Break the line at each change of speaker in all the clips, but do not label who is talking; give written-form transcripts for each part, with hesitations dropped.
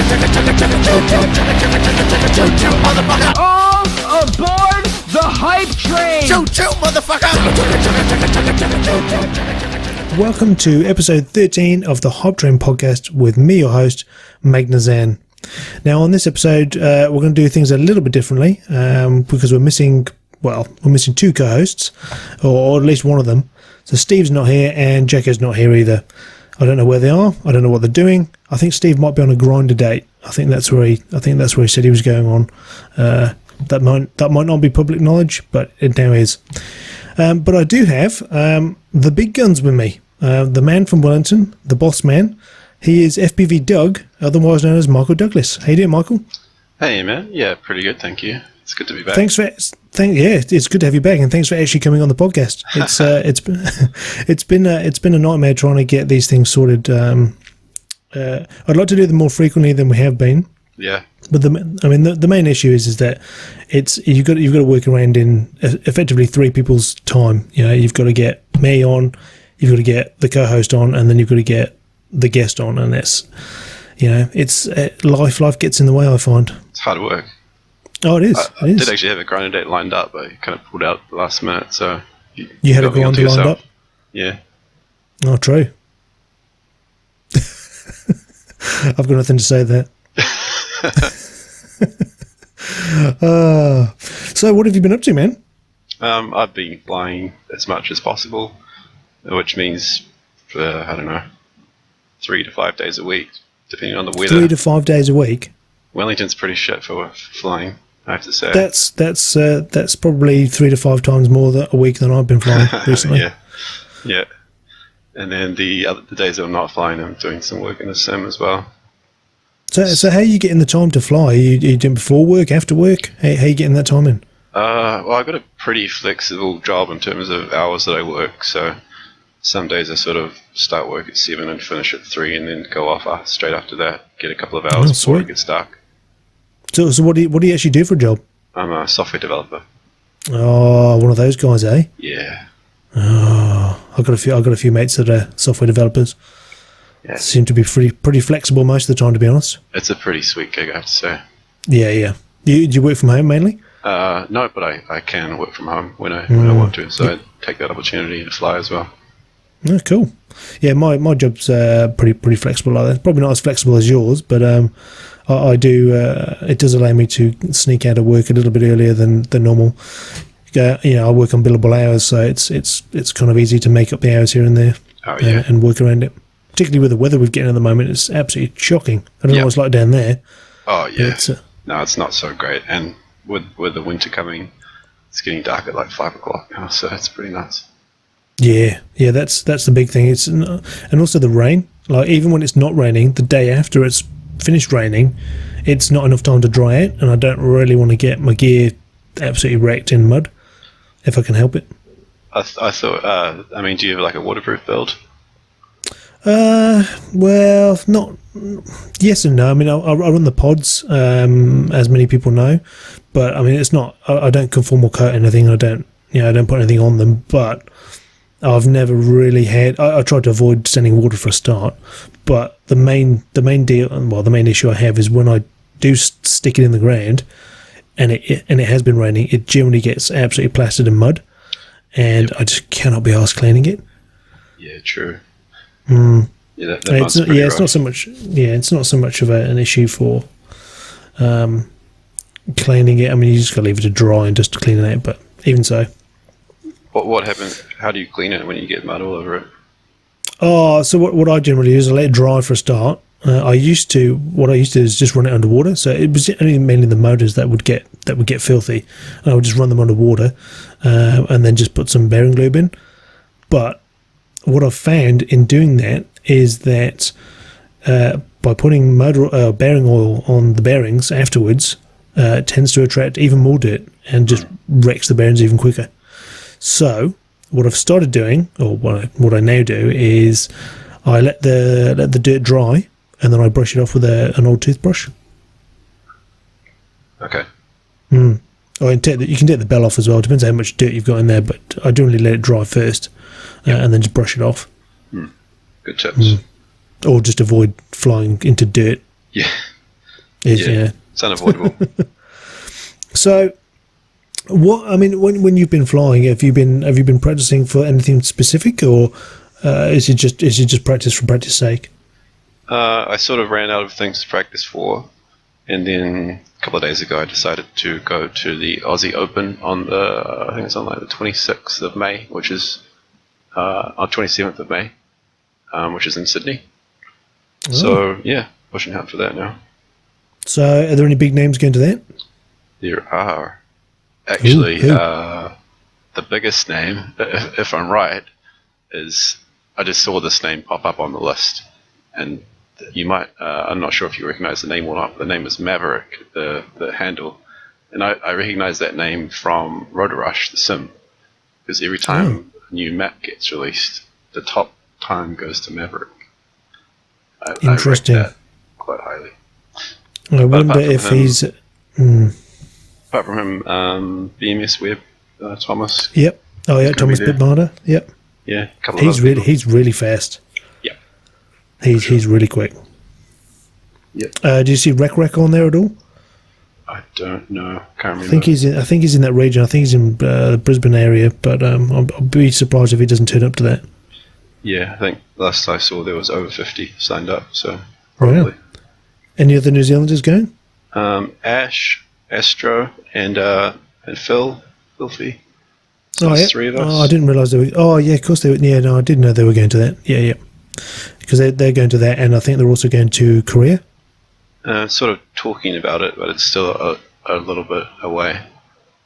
All aboard the hype train!
Choo-choo, motherfucker!
Welcome to episode 13 of the Hype Train podcast with me, your host, Magnazan. Now, on this episode, we're going to do things a little bit differently because we're missing two co-hosts, or at least one of them. So Steve's not here and Jacko's not here either. I don't know where they are. I don't know what they're doing. I think Steve might be on a grinder date. I think that's where he said he was going on. That might not be public knowledge, but it now is. But I do have the big guns with me. The man from Wellington, the boss man. He is FPVDoug, otherwise known as Michael Douglas. How you doing, Michael?
Hey, man. Yeah, pretty good, thank you. It's good to be back.
It's good to have you back, and thanks for actually coming on the podcast. It's been a nightmare trying to get these things sorted. I'd like to do them more frequently than we have been.
Yeah.
But the main issue is that you've got to work around in effectively three people's time. You know, you've got to get me on, you've got to get the co-host on, and then you've got to get the guest on, and that's, you know, it's life gets in the way, I find.
It's hard work.
Oh, it is.
I did actually have a grinder date lined up, but I kind of pulled out at the last minute, so
you had a grinder lined up?
Yeah.
Oh, true. I've got nothing to say there. So what have you been up to, man?
I've been flying as much as possible, which means, I don't know, 3 to 5 days a week, depending on the weather.
3 to 5 days a week?
Wellington's pretty shit for flying, I have to say.
That's probably 3 to 5 times more a week than I've been flying recently.
Yeah. And then the days that I'm not flying, I'm doing some work in the sim as well.
So how are you getting the time to fly? Are you doing before work, after work? How are you getting that time in?
Well, I've got a pretty flexible job in terms of hours that I work. So some days I sort of start work at 7 and finish at 3, and then go off straight after that. Get a couple of hours before it gets dark. So what do you actually do for a job? I'm a software developer.
Oh, one of those guys, eh?
Yeah.
Oh, I've got a few mates that are software developers.
Yeah.
Seem to be pretty flexible most of the time, to be honest.
It's a pretty sweet gig, I have to say.
Yeah. Do you work from home mainly?
No, but I can work from home when I want to, so I take that opportunity to fly as well.
Oh, cool. Yeah, my job's pretty flexible like that. Probably not as flexible as yours, but I do. It does allow me to sneak out of work a little bit earlier than normal. I work on billable hours, so it's kind of easy to make up the hours here and there.
Oh, yeah.
And work around it. Particularly with the weather we're getting at the moment, it's absolutely shocking. I don't know what it's like down there.
Oh, yeah. No, it's not so great. And with the winter coming, it's getting dark at like 5 o'clock now, so it's pretty nuts.
Yeah, that's the big thing. And also the rain. Like, even when it's not raining, the day after it's finished raining, it's not enough time to dry out, and I don't really want to get my gear absolutely wrecked in mud if I can help it.
I thought, do you have like a waterproof build?
Well, not yes and no. I mean, I run the pods, as many people know, but I mean, it's not. I don't conformal coat anything. I don't put anything on them. But I've never really had. I try to avoid standing water for a start. But the main issue I have is when I do stick it in the ground, and it has been raining. It generally gets absolutely plastered in mud, and I just cannot be arsed cleaning it.
Yeah, true.
Mm.
Yeah,
it's not so much. Yeah, it's not so much of an issue for cleaning it. I mean, you just got to leave it to dry and just clean it out. But even so,
what happens? How do you clean it when you get mud all over it?
Oh, so what I generally do is I let it dry for a start. What I used to do is just run it underwater. So it was only mainly the motors that would get filthy. And I would just run them underwater, and then just put some bearing lube in. But what I've found in doing that is that by putting bearing oil on the bearings afterwards, it tends to attract even more dirt and just wrecks the bearings even quicker. So what I've started doing, or what I now do, is I let the dirt dry, and then I brush it off with an old toothbrush.
Okay.
Or you can take the bell off as well. Depends how much dirt you've got in there, but I generally let it dry first, and then just brush it off.
Good tips.
Or just avoid flying into dirt.
Yeah.
Yeah.
It's unavoidable.
So, what I mean, when you've been flying, have you been practicing for anything specific, or is it just practice for practice sake?
I sort of ran out of things to practice for, and then a couple of days ago I decided to go to the Aussie Open on I think it's on like the 26th of May, which is on 27th of May, which is in Sydney. Oh. So yeah, pushing out for that now. So
are there any big names going to that?
There are. Actually, the biggest name, if I'm right, is, I just saw this name pop up on the list, and you might, I'm not sure if you recognize the name or not. The name is Maverick, the handle, and I recognize that name from Rotor Rush, the sim, because every time a new map gets released, the top time goes to Maverick.
Interesting.
I rate that quite highly.
I wonder if he's...
Apart from him, BMS Webb, Thomas.
Yep. Oh yeah, Thomas Bitmarder. Yep.
Yeah, a couple
of he's really fast.
Yeah.
He's really quick.
Yep.
Do you see Rec on there at all?
I don't know. Can't remember.
I think he's in that region. I think he's in the Brisbane area, but I'll be surprised if he doesn't turn up to that.
Yeah, I think last I saw there was over 50 signed up, so probably.
Wow. Any other New Zealanders going?
Ash, Astro, and Phil, Philfie. So
yeah.
Three of us.
Oh, I didn't realise they were. Oh, yeah, of course they were. Yeah, no, I didn't know they were going to that. Yeah. Because they're going to that, and I think they're also going to Korea.
Sort of talking about it, but it's still a little bit away.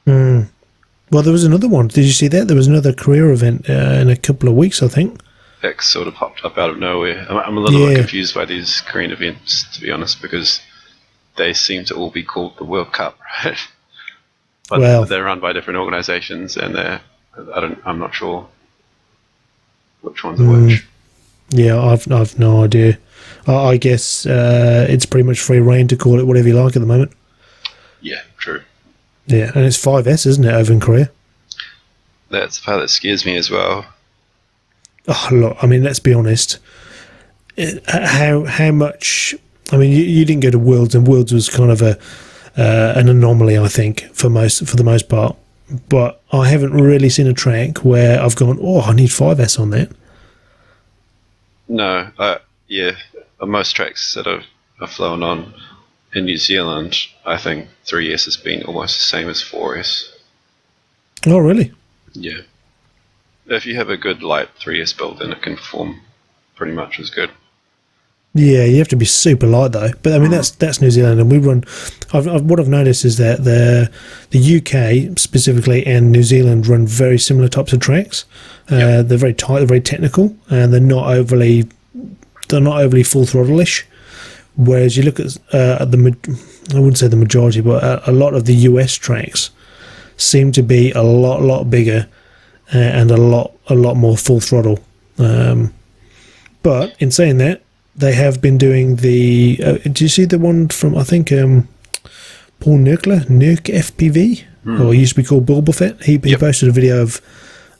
Well, there was another one. Did you see that? There was another Korea event in a couple of weeks, I think.
That sort of popped up out of nowhere. I'm a little bit confused by these Korean events, to be honest, because they seem to all be called the World Cup, right? But they're run by different organisations, and I'm not sure which ones are which.
Yeah, I've no idea. I guess it's pretty much free reign to call it whatever you like at the moment.
Yeah, true.
Yeah, and it's 5S, isn't it, over in Korea?
That's the part that scares me as well.
Oh, look, I mean, let's be honest. How much... I mean, you didn't go to Worlds, and Worlds was kind of an anomaly, I think, for the most part. But I haven't really seen a track where I've gone, oh, I need 5S on that.
No, most tracks that I've flown on in New Zealand, I think 3S has been almost the same as 4S.
Oh, really?
Yeah. If you have a good light 3S build, then it can perform pretty much as good.
Yeah, you have to be super light though. But I mean, that's New Zealand, and we run. What I've noticed is that the UK specifically and New Zealand run very similar types of tracks. They're very tight, they're very technical, and they're not overly full throttle-ish. Whereas you look at I wouldn't say the majority, but a lot of the US tracks seem to be a lot bigger and a lot more full throttle. But in saying that, they have been doing the... do you see the one from, I think, Paul Nuke FPV? Or he used to be called Boba Fett. He posted a video of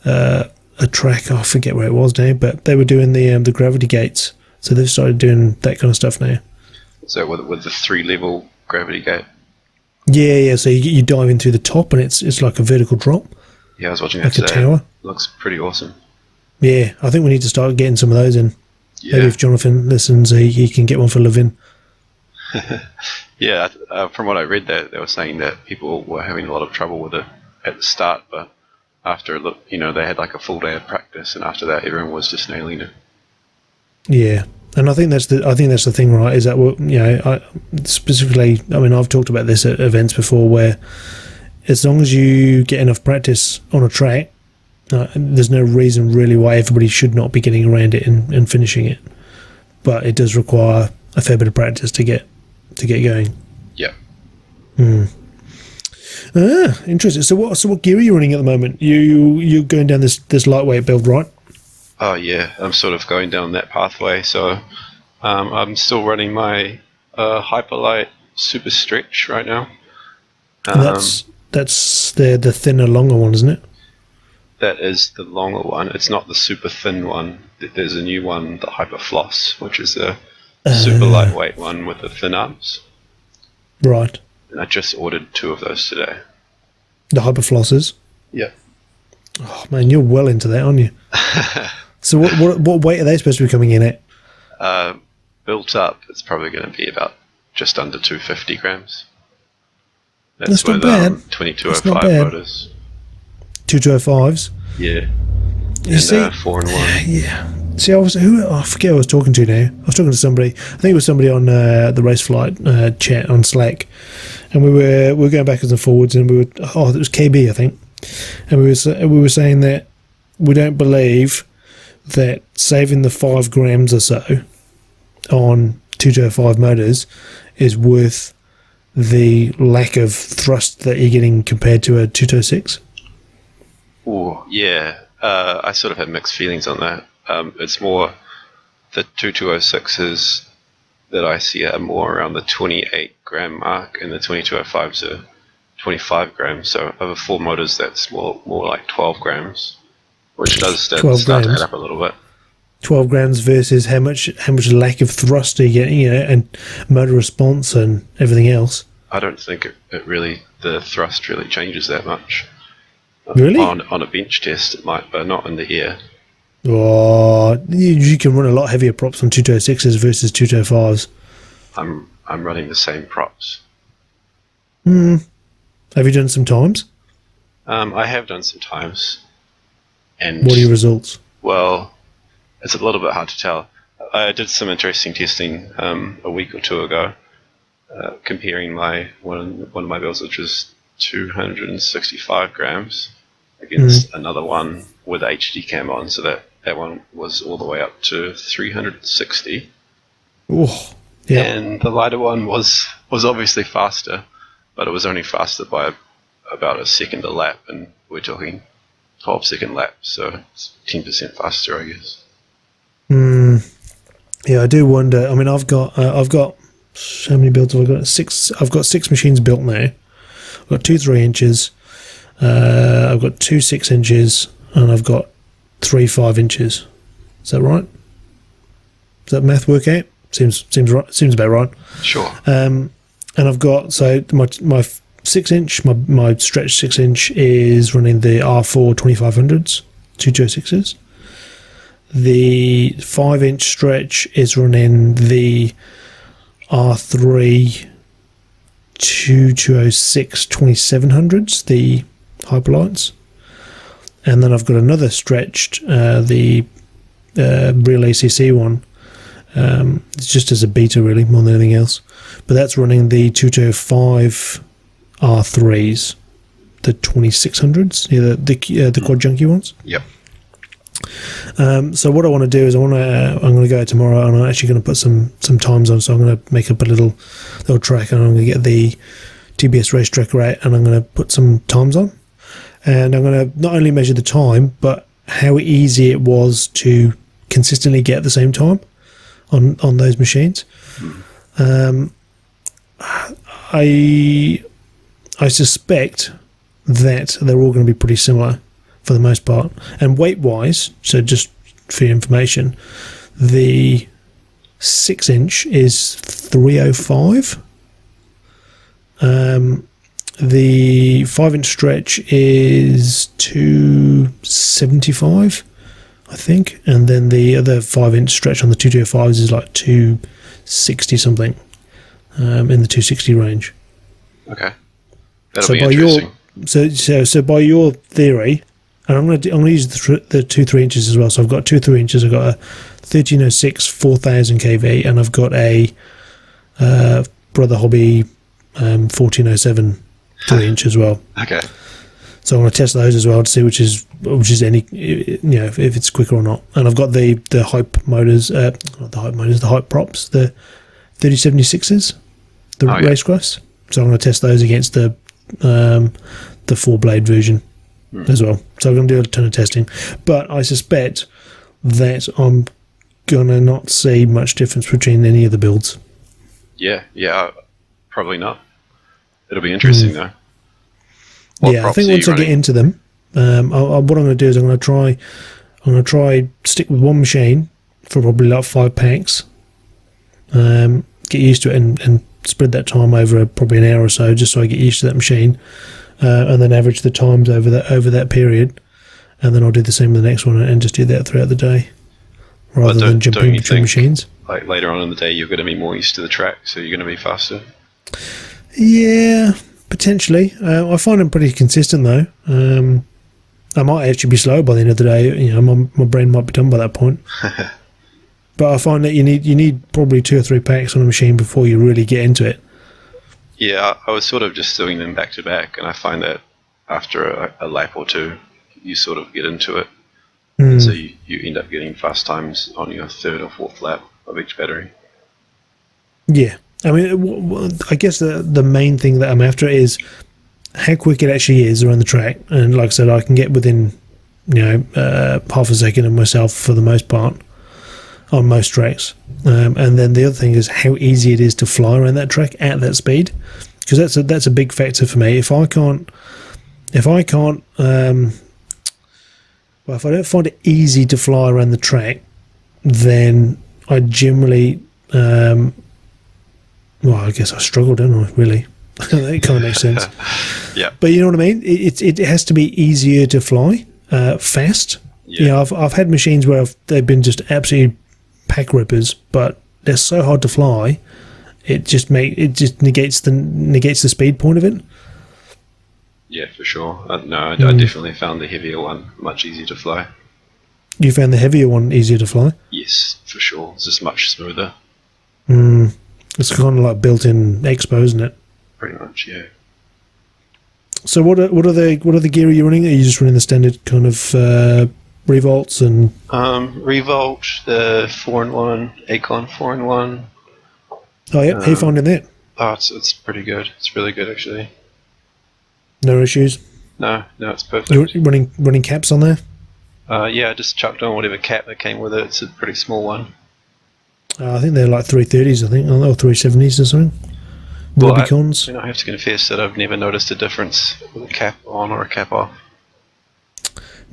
a track, I forget where it was now, but they were doing the gravity gates. So they've started doing that kind of stuff now.
So with the 3-level gravity gate?
Yeah, so you dive in through the top, and it's like a vertical drop.
Yeah, I was watching that today.
Like a tower.
Looks pretty awesome.
Yeah, I think we need to start getting some of those in. Yeah. Maybe if Jonathan listens, he can get one for Levin.
Yeah, from what I read, that they were saying that people were having a lot of trouble with it at the start, but after they had like a full day of practice, and after that, everyone was just nailing it.
Yeah, and I think that's the thing, right? Is that specifically, I mean, I've talked about this at events before, where as long as you get enough practice on a track, there's no reason really why everybody should not be getting around it and finishing it. But it does require a fair bit of practice to get going.
Yeah.
Interesting. So what gear are you running at the moment? You're going down this lightweight build, right?
Oh yeah, I'm sort of going down that pathway. So I'm still running my Hyperlight Super Stretch right now.
That's the thinner, longer one, isn't it?
That is the longer one. It's not the super thin one. There's a new one, the Hyper Floss, which is a super lightweight one with the thin arms.
Right.
And I just ordered 2 of those today.
The hyperflossers.
Yeah.
Oh man, you're well into that, aren't you? So what weight are they supposed to be coming in at?
Built up, it's probably going to be about just under 250 grams.
That's not
with
bad.
2205 motors.
2205s.
Yeah.
You
And
see,
4-in-1.
yeah. See, I forget who I was talking to now. I was talking to somebody. I think it was somebody on the race flight chat on Slack, and we were going backwards and forwards, and it was KB, I think, and we were saying that we don't believe that saving the 5 grams or so on 2205 motors is worth the lack of thrust that you're getting compared to a 2206.
Oh, yeah. I sort of have mixed feelings on that. It's more the 2206s that I see are more around the 28 gram mark, and the 2205s are 25 grams. So over 4 motors, that's more like 12 grams, which does start to add up a little bit.
12 grams versus how much lack of thrust are you getting, and motor response and everything else.
I don't think the thrust really changes that much.
Really?
On a bench test it might, but not in the air.
Oh, you can run a lot heavier props on 2206s versus 2205s.
I'm running the same props.
Have you done some times?
I have done some times. And
what are your results?
Well, it's a little bit hard to tell. I did some interesting testing a week or 2 ago, comparing one of my builds, which was 265 grams, against another one with HD cam on, so that one was all the way up to 360.
Oh, yeah.
And the lighter one was obviously faster, but it was only faster by about a second a lap, and we're talking 12-second laps, so it's 10% faster, I guess.
Yeah, I do wonder. I mean, I've got how many builds have I got? 6. I've got 6 machines built now. I've got 2 3-inches. I've got 2 6-inches, and I've got 3 5-inches. Is that right? Does that math work out? Seems right. Seems about right.
Sure.
And I've got my 6-inch, my stretch 6-inch is running the R4 2500s, 226s. The 5-inch stretch is running the R3 2206 2700s, the Hyperlights. And then I've got another stretched, the real ACC one. It's just as a beta, really, more than anything else. But that's running the 2205 R3s, the 2600s, the quad junkie ones.
Yep.
So what I want to do is I'm going to go out tomorrow, and I'm actually going to put some times on. So I'm going to make up a little track, and I'm going to get the TBS race tracker out, and I'm going to put some times on, and I'm going to not only measure the time, but how easy it was to consistently get the same time on those machines. I suspect that they're all going to be pretty similar for the most part. And weight-wise, so just for your information, the 6-inch is 305. The 5-inch stretch is 275, I think. And then the other 5-inch stretch on the 225s is like 260 something, in the 260 range.
Okay. That'll be interesting.
So by your theory, and I'm going to use the 2 3-inches as well. So I've got 2 3-inches. I've got a 1306 4000 kV, and I've got a Brother Hobby 1407 3-inch as well.
Okay.
So I'm going to test those as well to see which is any, if it's quicker or not. And I've got the hype motors, not the hype motors, the hype props, the 3076s, the racecross. So I'm going to test those against the 4-blade version as well. So I'm going to do a ton of testing, but I suspect that I'm going to not see much difference between any of the builds.
Yeah, probably not. It'll be interesting though.
I think once I get into them, what I'm going to do is I'm going to try stick with one machine for probably like 5 packs, get used to it, and spread that time over probably an hour or so, just so I get used to that machine, and then average the times over that period, and then I'll do the same with the next one and just do that throughout the day, rather than jumping between machines.
Like later on in the day, you're going to be more used to the track, so you're going to be faster.
Yeah, potentially. I find them pretty consistent though. I might actually be slow by the end of the day. You know, my brain might be done by that point. But I find that you need probably 2 or 3 packs on a machine before you really get into it.
Yeah, I was sort of just doing them back to back, and I find that after a lap or two, you sort of get into it. And so you end up getting fast times on your 3rd or 4th lap of each battery.
Yeah. I mean, I guess the main thing that I'm after is how quick it actually is around the track. And like I said, I can get within, half a second of myself for the most part on most tracks. And then the other thing is how easy it is to fly around that track at that speed, because that's a big factor for me. If I don't find it easy to fly around the track, then I generally, I guess I struggle, don't I, really? That kind of makes sense.
Yeah.
But you know what I mean? It has to be easier to fly fast.
Yeah.
You know, I've had machines where they've been just absolutely pack rippers, but they're so hard to fly, it just negates the speed point of it.
Yeah, for sure. I definitely found the heavier one much easier to fly.
You found the heavier one easier to fly?
Yes, for sure. It's just much smoother.
It's kind of like built-in expo, isn't it?
Pretty much, yeah.
So what are the gear you're running? Are you just running the standard kind of revolts and?
Revolt, the 4-in-1, Acon 4-in-1.
Oh yeah, how you finding that?
Oh, it's pretty good. It's really good actually.
No issues.
No, it's perfect.
You're running caps on there?
Yeah, I just chucked on whatever cap that came with it. It's a pretty small one.
I think they're like 330s, or 370s or something. Rubicons.
I have to confess that I've never noticed a difference with a cap on or a cap off.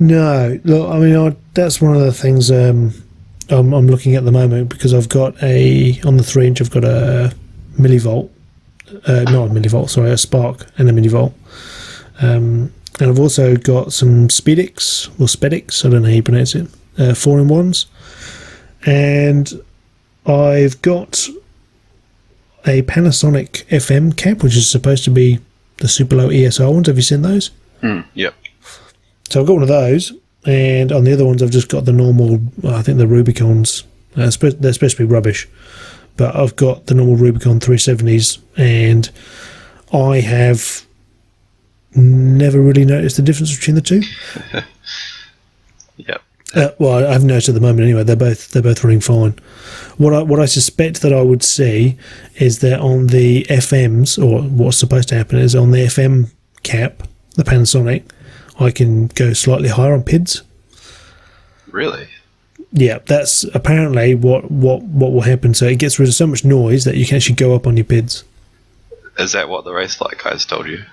No, look, I mean, that's one of the things I'm looking at the moment, because I've got on the 3-inch, I've got a millivolt, not a millivolt, sorry, a spark and a millivolt. And I've also got some Spedix, or Spedix, I don't know how you pronounce it, 4-in-1s. And I've got a Panasonic FM cap, which is supposed to be the super low ESR ones. Have you seen those?
Yep.
So I've got one of those, and on the other ones I've just got the normal, I think the Rubicons. They're supposed to be rubbish, but I've got the normal Rubicon 370s, and I have never really noticed the difference between the two.
Yep.
Well, I've noticed at the moment anyway. They're both running fine. What I suspect that I would see is that on the FMs, or what's supposed to happen is on the FM cap, the Panasonic, I can go slightly higher on PIDs.
Really?
Yeah, that's apparently what will happen. So it gets rid of so much noise that you can actually go up on your PIDs.
Is that what the race light guys told you?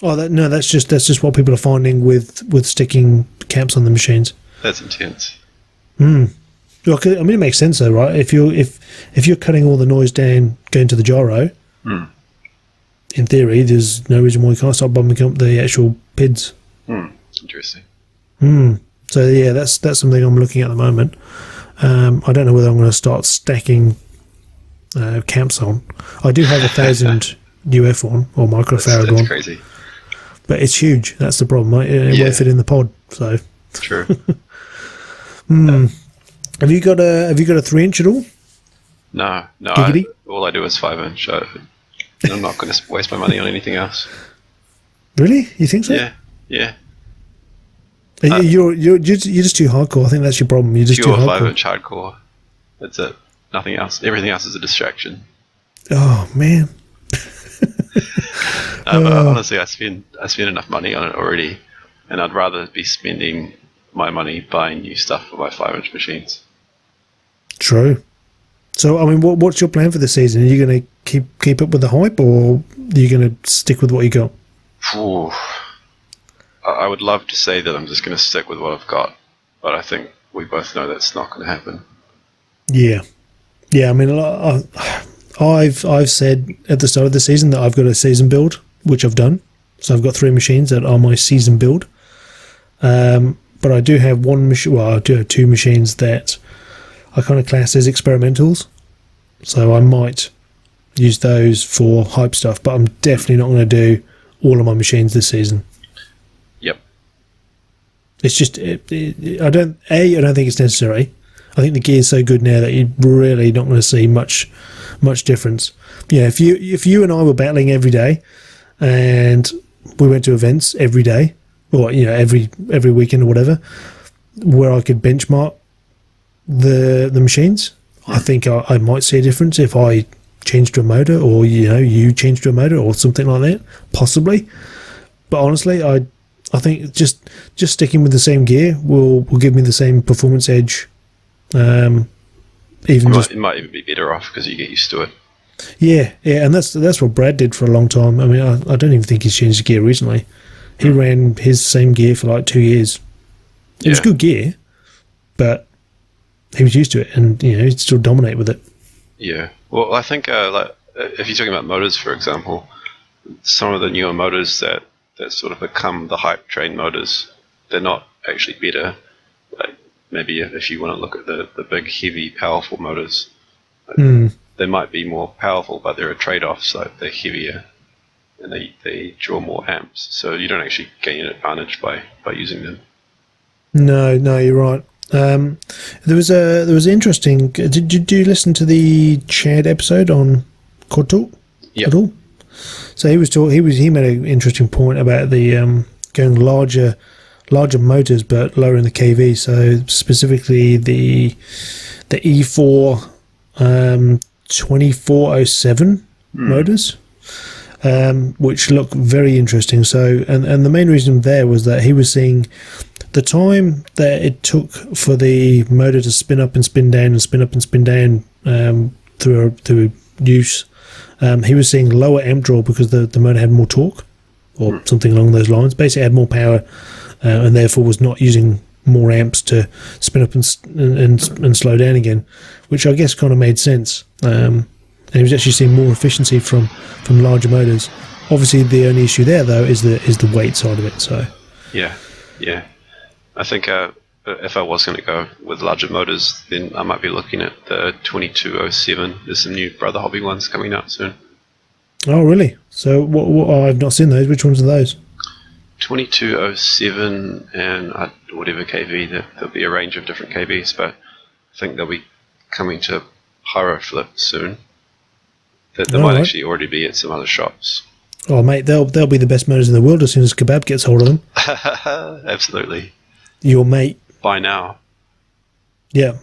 Oh, that's just what people are finding with sticking caps on the machines.
That's intense.
Well, I mean, it makes sense though, right? If you're cutting all the noise down, going to the gyro, in theory, there's no reason why you can't start bumping up the actual PIDs.
Interesting.
So yeah, that's something I'm looking at the moment. I don't know whether I'm going to start stacking camps on. I do have 1,000 UF one, or microfarad one.
That's crazy.
But it's huge. That's the problem. It won't fit in the pod. So
true.
Have you got a 3-inch at all?
No. All I do is 5-inch. I'm not going to waste my money on anything else.
Really? You think so?
Yeah.
You're just too hardcore. I think that's your problem. You're just
pure
too hardcore.
5-inch hardcore. That's it. Nothing else. Everything else is a distraction.
Oh man.
But honestly, I spend enough money on it already, and I'd rather be spending my money buying new stuff for my 5-inch machines.
True. So, I mean, what's your plan for the season? Are you going to keep up with the hype, or are you going to stick with what you got?
Ooh. I would love to say that I'm just going to stick with what I've got, but I think we both know that's not going to happen.
Yeah. I mean, I've said at the start of the season that I've got a season build, which I've done. So I've got 3 machines that are my season build. But I do have one machine. Well, I do have 2 machines that I kind of class as experimentals. So I might use those for hype stuff, but I'm definitely not going to do all of my machines this season.
Yep.
It's just I don't think it's necessary. I think the gear's so good now that you're really not going to see much difference. Yeah, if you and I were battling every day, and we went to events every day, or every weekend or whatever, where I could benchmark the machines, I think I might see a difference if I changed to a motor, or you changed to a motor, or something like that, possibly. But honestly, I think just sticking with the same gear will give me the same performance edge. It
might even be better off because you get used to it.
Yeah, and that's what Brad did for a long time. I mean, I don't even think he's changed his gear recently. He ran his same gear for like 2 years. It was good gear, but he was used to it, and he'd still dominate with it.
Yeah. Well, I think like if you're talking about motors, for example, some of the newer motors that sort of become the hype train motors, they're not actually better. Like maybe if you want to look at the big, heavy, powerful motors, they might be more powerful, but there are trade-offs. Like they're heavier and they draw more amps, so you don't actually gain an advantage by using them. No,
you're right. There was an interesting. Did you listen to the Chad episode on Quad Talk at all? So he made an interesting point about the going larger motors but lowering the kV. So specifically the E4 2407 motors, which look very interesting. So and the main reason there was that he was seeing the time that it took for the motor to spin up and spin down and spin up and spin down through use. He was seeing lower amp draw because the motor had more torque or something along those lines. Basically had more power and therefore was not using more amps to spin up and slow down again, which I guess kind of made sense. And he was actually seeing more efficiency from larger motors. Obviously the only issue there though is the weight side of it. So
yeah. I think if I was going to go with larger motors, then I might be looking at the 2207. There's some new Brother Hobby ones coming out soon.
Oh, really? So what I've not seen those. Which ones are those?
2207 and whatever KV. There'll be a range of different KVs, but I think they'll be coming to Pyroflip soon. They might actually already be at some other shops.
Oh, mate, they'll be the best motors in the world as soon as Kebab gets hold of them.
Absolutely.
Your mate.
Buy now.
Yeah.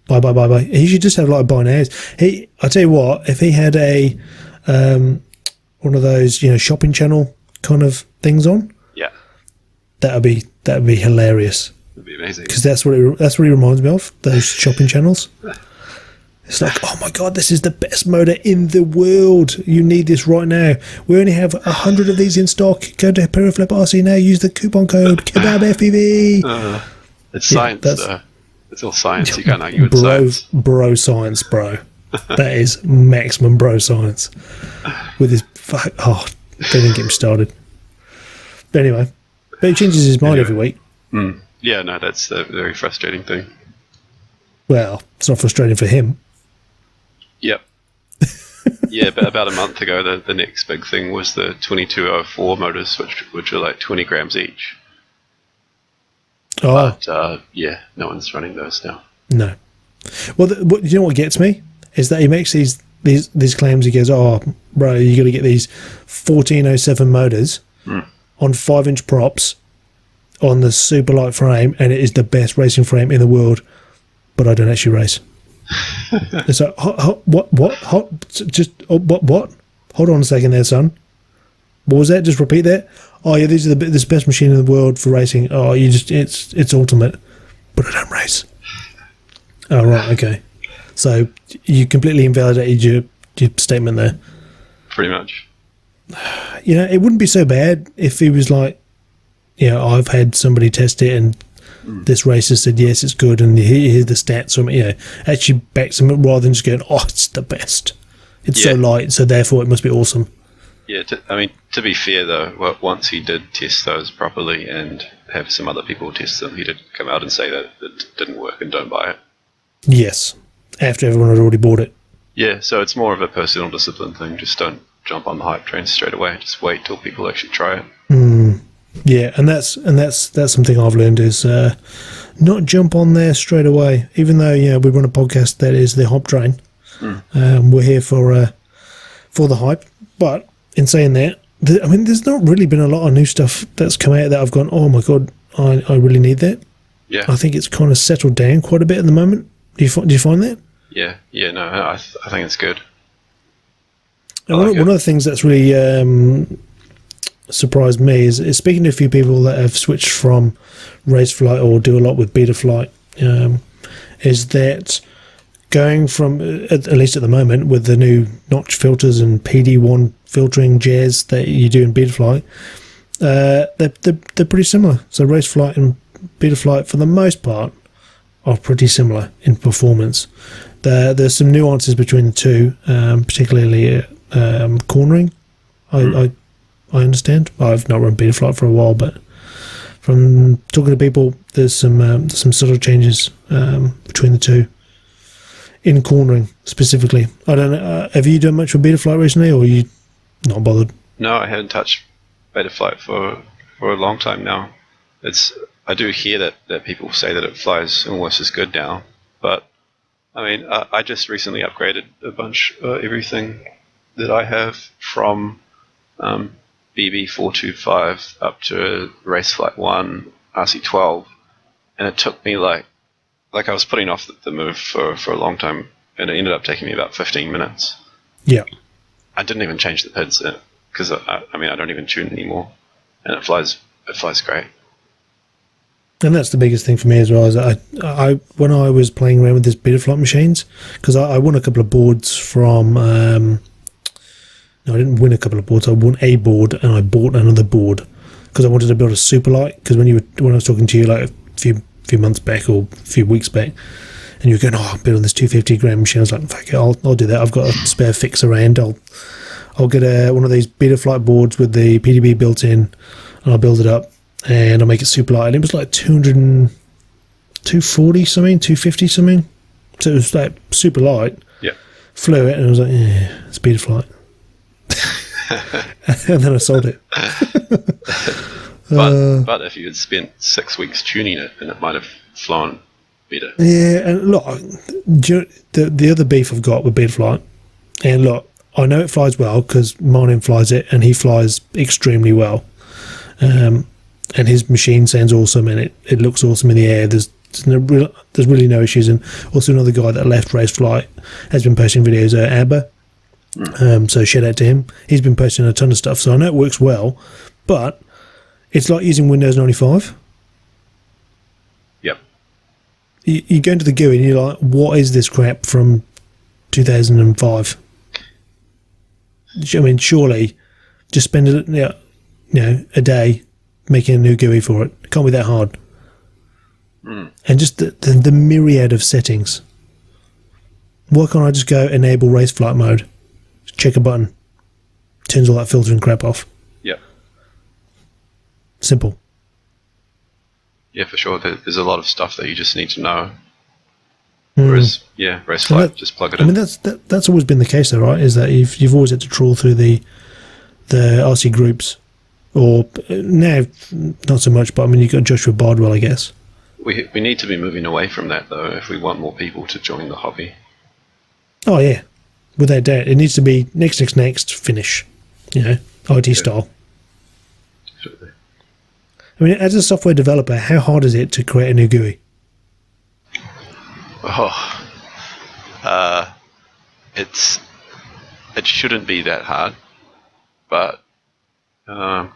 Buy. He should just have like buy nows. I tell you what, if he had a one of those shopping channel kind of things on, that'd be hilarious.
That'd be amazing.
Because that's what he reminds me of. Those shopping channels. It's like, oh my god, this is the best motor in the world. You need this right now. We only have 100 of these in stock. Go to Pyroflip RC now. Use the coupon code Kebab FPV.
It's science, though. It's all science. You can't argue with science.
Bro science, bro. That is maximum bro science. With his don't even get him started. But anyway, he changes his mind every week.
Yeah, no, that's a very frustrating thing.
Well, it's not frustrating for him.
Yep. Yeah, but about a month ago, the next big thing was the 2204 motors, which are like 20 grams each.
Oh.
But, no one's running those now.
No. Well, you know what gets me? Is that he makes these claims. He goes, oh, bro, you got to get these 1407 motors on 5-inch props on the super light frame, and it is the best racing frame in the world, but I don't actually race. It's like, what? Hold on a second there, son. What was that? Just repeat that. Oh yeah, this is the best machine in the world for racing. Oh, it's ultimate, but I don't race. Oh right, okay. So you completely invalidated your statement there.
Pretty much.
It wouldn't be so bad if he was like, I've had somebody test it and this racer said yes, it's good, and here's the stats from it. Actually backs him rather than just going, oh, it's the best. It's so light, so therefore it must be awesome.
Yeah, to be fair though, once he did test those properly and have some other people test them, he did come out and say that it didn't work and don't buy it.
Yes, after everyone had already bought it.
Yeah, so it's more of a personal discipline thing. Just don't jump on the hype train straight away. Just wait till people actually try it.
Yeah, and that's something I've learned is not jump on there straight away. Even though we run a podcast that is the Hop Train, we're here for the hype. But in saying that, there's not really been a lot of new stuff that's come out that I've gone, oh my god, I really need that. Yeah, I think it's kind of settled down quite a bit at the moment. Do you find that?
Yeah, no, I think it's good.
And one of the things that's really surprised me is speaking to a few people that have switched from race flight or do a lot with beta flight, is that going from, at least at the moment, with the new notch filters and PD1 filtering jazz that you do in beta flight, they're pretty similar. So race flight and beta flight, for the most part, are pretty similar in performance. There's some nuances between the two, particularly cornering. I understand. I've not run beta flight for a while, but from talking to people, there's some subtle changes between the two in cornering specifically. I don't know. Have you done much with beta flight recently, or are you not bothered?
No, I haven't touched beta flight for a long time now. I do hear that people say that it flies almost as good now, but I just recently upgraded a bunch everything that I have from BB425 up to Raceflight 1 RC12, and it took me like I was putting off the move for a long time, and it ended up taking me about 15 minutes.
Yeah,
I didn't even change the PIDs because I don't even tune anymore, and it flies great.
And that's the biggest thing for me as well. Is I when I was playing around with this beta flight machines, because I won a couple of boards from. No, I didn't win a couple of boards. I won a board and I bought another board because I wanted to build a super light. Because when I was talking to you like a few months back or a few weeks back, and you were going, I'm building this 250 gram machine. I was like, fuck it, I'll do that. I've got a spare fix around. I'll get one of these beta flight boards with the PDB built in, and I'll build it up. And I'll make it super light. And it was like 240 something, 250 something. So it was like super light.
Yeah.
Flew it and I was like, yeah, it's beta flight. And then I sold it.
but if you had spent 6 weeks tuning it, then it might have flown better.
Yeah, and look, the other beef I've got with beta flight, and look, I know it flies well because Martin flies it and he flies extremely well. And his machine sounds awesome, and it looks awesome in the air. There's really no issues. And also another guy that left race flight has been posting videos, Abba. So shout out to him. He's been posting a ton of stuff, so I know it works well, but it's like using Windows 95.
Yep.
You go into the GUI and you're like, what is this crap from 2005? Surely just spend a day making a new GUI for it. It can't be that hard. And just the myriad of settings. Why can't I just go enable race flight mode? Just check a button. Turns all that filtering crap off.
Yep.
Simple.
Yeah, for sure. There's a lot of stuff that you just need to know. Whereas, race flight, just plug it in.
That's always been the case though, right? Is that you've always had to trawl through the RC groups. Or now, not so much, but you've got Joshua Bardwell, I guess.
We need to be moving away from that, though, if we want more people to join the hobby.
Oh, yeah. Without doubt. It needs to be next, finish. IT style.
Definitely.
As a software developer, how hard is it to create a new GUI?
It shouldn't be that hard, but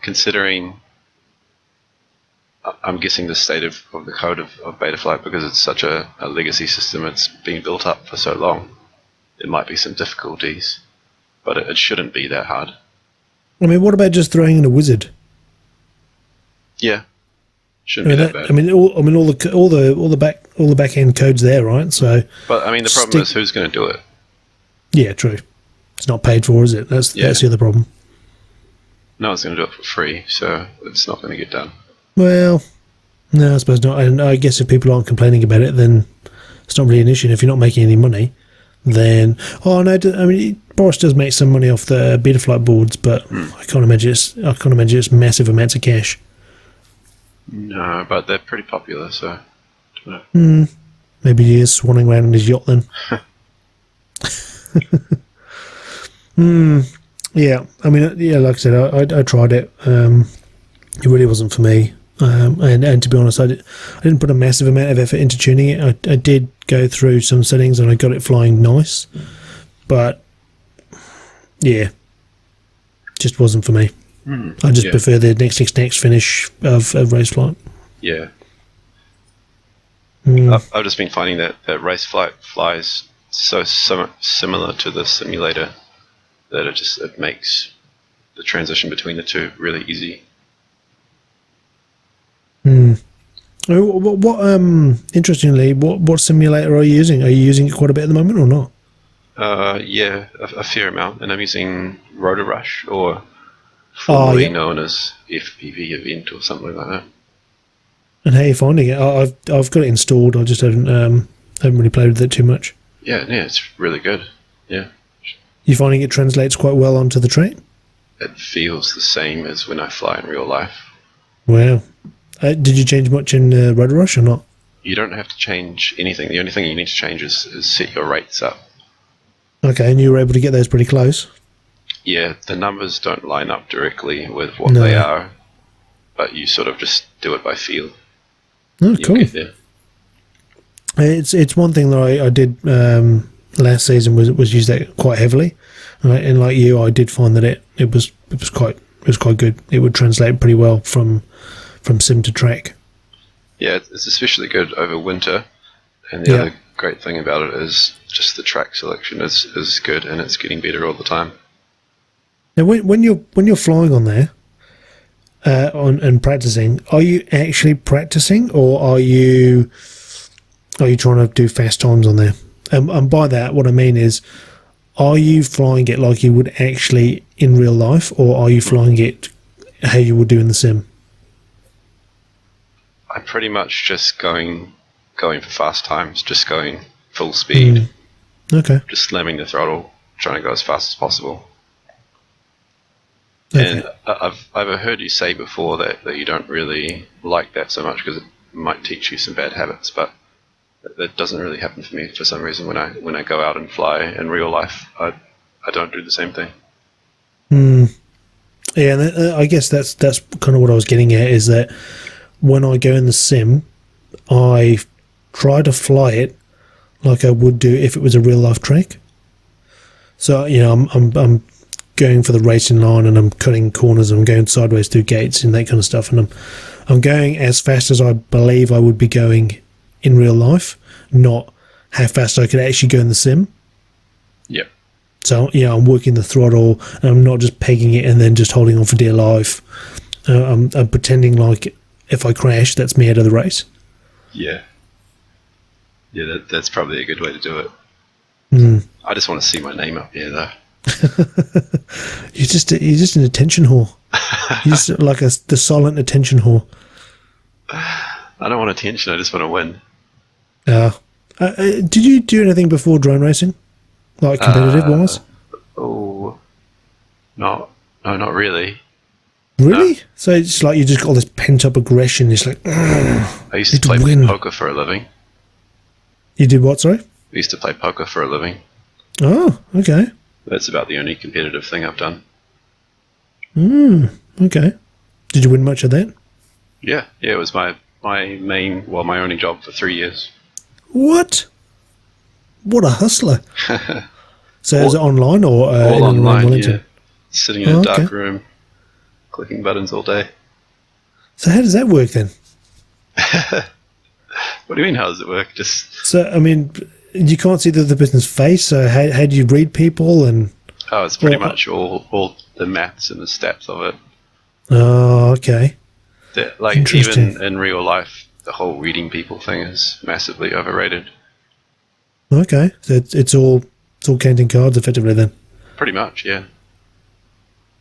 considering I'm guessing the state of the code of Betaflight, because it's such a legacy system, it's been built up for so long, there might be some difficulties, but it shouldn't be that hard.
What about just throwing in a wizard?
Yeah, shouldn't be that bad.
All the back end code's there, right? So,
but the problem is who's going to do it.
Yeah, true. It's not paid for, is it? That's the other problem.
No one's going to do it for free, so it's not going to get done.
Well, no, I suppose not. And I guess if people aren't complaining about it, then it's not really an issue. And if you're not making any money, then Boris does make some money off the Betaflight boards, but I can't imagine it's massive amounts of cash.
No, but they're pretty popular, so I don't know.
Maybe he is swanning around on his yacht then. Yeah, I mean, like I said, I tried it. It really wasn't for me. And to be honest, I didn't put a massive amount of effort into tuning it. I did go through some settings and I got it flying nice, but yeah, just wasn't for me. I just prefer the next finish of race flight.
Yeah. I've just been finding that race flight flies so similar to the simulator that it makes the transition between the two really easy.
Interestingly, what simulator are you using? Are you using it quite a bit at the moment or not?
Yeah, a fair amount, and I'm using Rotor Rush, or formerly known as FPV Event or something like that.
And how are you finding it? I've got it installed. I just haven't really played with it too much.
Yeah, it's really good. Yeah.
You finding it translates quite well onto the train?
It feels the same as when I fly in real life.
Wow. Did you change much in Rotor Rush or not?
You don't have to change anything. The only thing you need to change is set your rates up.
Okay, and you were able to get those pretty close?
Yeah, the numbers don't line up directly with what they are, but you sort of just do it by feel.
Oh, cool. It's one thing that I did last season was use that quite heavily, and like you, I did find that it was quite good. It would translate pretty well from sim to track.
Yeah, it's especially good over winter, and the other great thing about it is just the track selection is good, and it's getting better all the time.
Now, when you're flying on there, and practicing, are you actually practicing, or are you trying to do fast times on there? And by that, what I mean is, are you flying it like you would actually in real life, or are you flying it how you would do in the sim?
I'm pretty much just going for fast times, just going full speed.
Okay.
Just slamming the throttle, trying to go as fast as possible.
Okay.
And I've heard you say before that you don't really like that so much because it might teach you some bad habits, but that doesn't really happen for me for some reason. When I go out and fly in real life, I don't do the same thing.
Yeah, and I guess that's kind of what I was getting at, is that when I go in the sim, I try to fly it like I would do if it was a real life track. So I'm going for the racing line, and I'm cutting corners, and I'm going sideways through gates and that kind of stuff, and I'm going as fast as I believe I would be going in real life, not how fast I could actually go in the sim.
Yep.
So I'm working the throttle, and I'm not just pegging it and then just holding on for dear life. I'm pretending like if I crash, that's me out of the race.
Yeah. Yeah, that's probably a good way to do it. I just want to see my name up here, though.
You're just an attention whore. You're just like the silent attention whore.
I don't want attention. I just want to win.
Did you do anything before drone racing, like competitive wise?
Oh, no, not really.
Really?
No.
So it's like you just got all this pent up aggression. It's like
I used to play poker for a living.
You did what? Sorry.
I used to play poker for a living.
Oh, okay.
That's about the only competitive thing I've done.
Okay. Did you win much of that?
Yeah, it was my only job for 3 years.
What a hustler. So is it online or
all online?
Yeah.
Sitting in a dark room, clicking buttons all day.
So how does that work then?
What do you mean, how does it work?
So, I mean, you can't see the person's face, so how do you read people? And
it's pretty much all the maths and the stats of it.
Oh, okay.
Like, even in real life, the whole reading people thing is massively overrated.
Okay, so it's all counting cards effectively then.
Pretty much, yeah.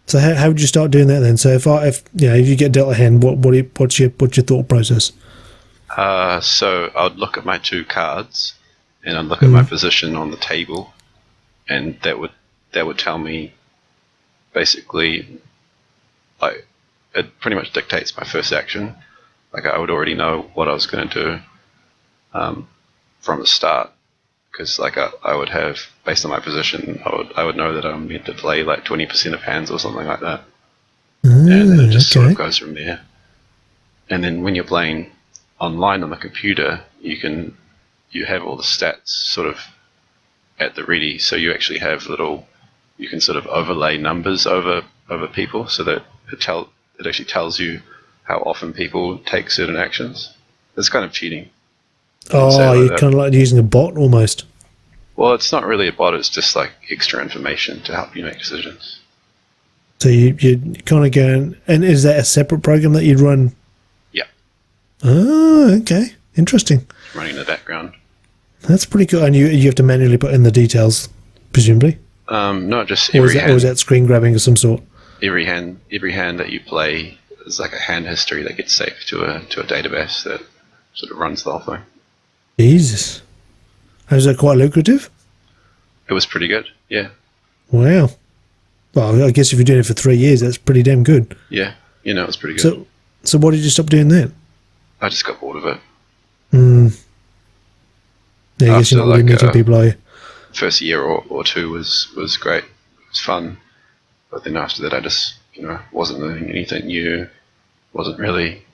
So how would you start doing that then? So if you get dealt a hand, what's your thought process?
So I'd look at my 2 cards, and I'd look at my position on the table, and that would tell me basically, like, it pretty much dictates my first action. Like, I would already know what I was going to do from the start, because like I would have, based on my position, I would know that I'm meant to play like 20% of hands or something like that, and then it just sort of goes from there. And then when you're playing online on the computer, you have all the stats sort of at the ready, so you actually have you can sort of overlay numbers over people, so that it actually tells you how often people take certain actions. It's kind of cheating.
Oh, you're kind of like using a bot almost.
Well, it's not really a bot, it's just like extra information to help you make decisions.
So you're kind of going, and is that a separate program that you'd run?
Yeah.
Oh, okay. Interesting.
Running in the background.
That's pretty cool. And you have to manually put in the details, presumably?
No, just
or
every hand.
Or is that screen grabbing of some sort?
Every hand that you play is like a hand history that gets saved to a database that sort of runs the whole thing.
Jesus. Was that quite lucrative?
It was pretty good, yeah.
Wow. Well, I guess if you're doing it for 3 years, that's pretty damn good.
Yeah, it was pretty good.
So why did you stop doing that?
I just got bored of it.
Yeah, I guess you're not really meeting people, are you?
First year or 2 was great. It was fun. But then after that, I just, wasn't learning anything new. Wasn't really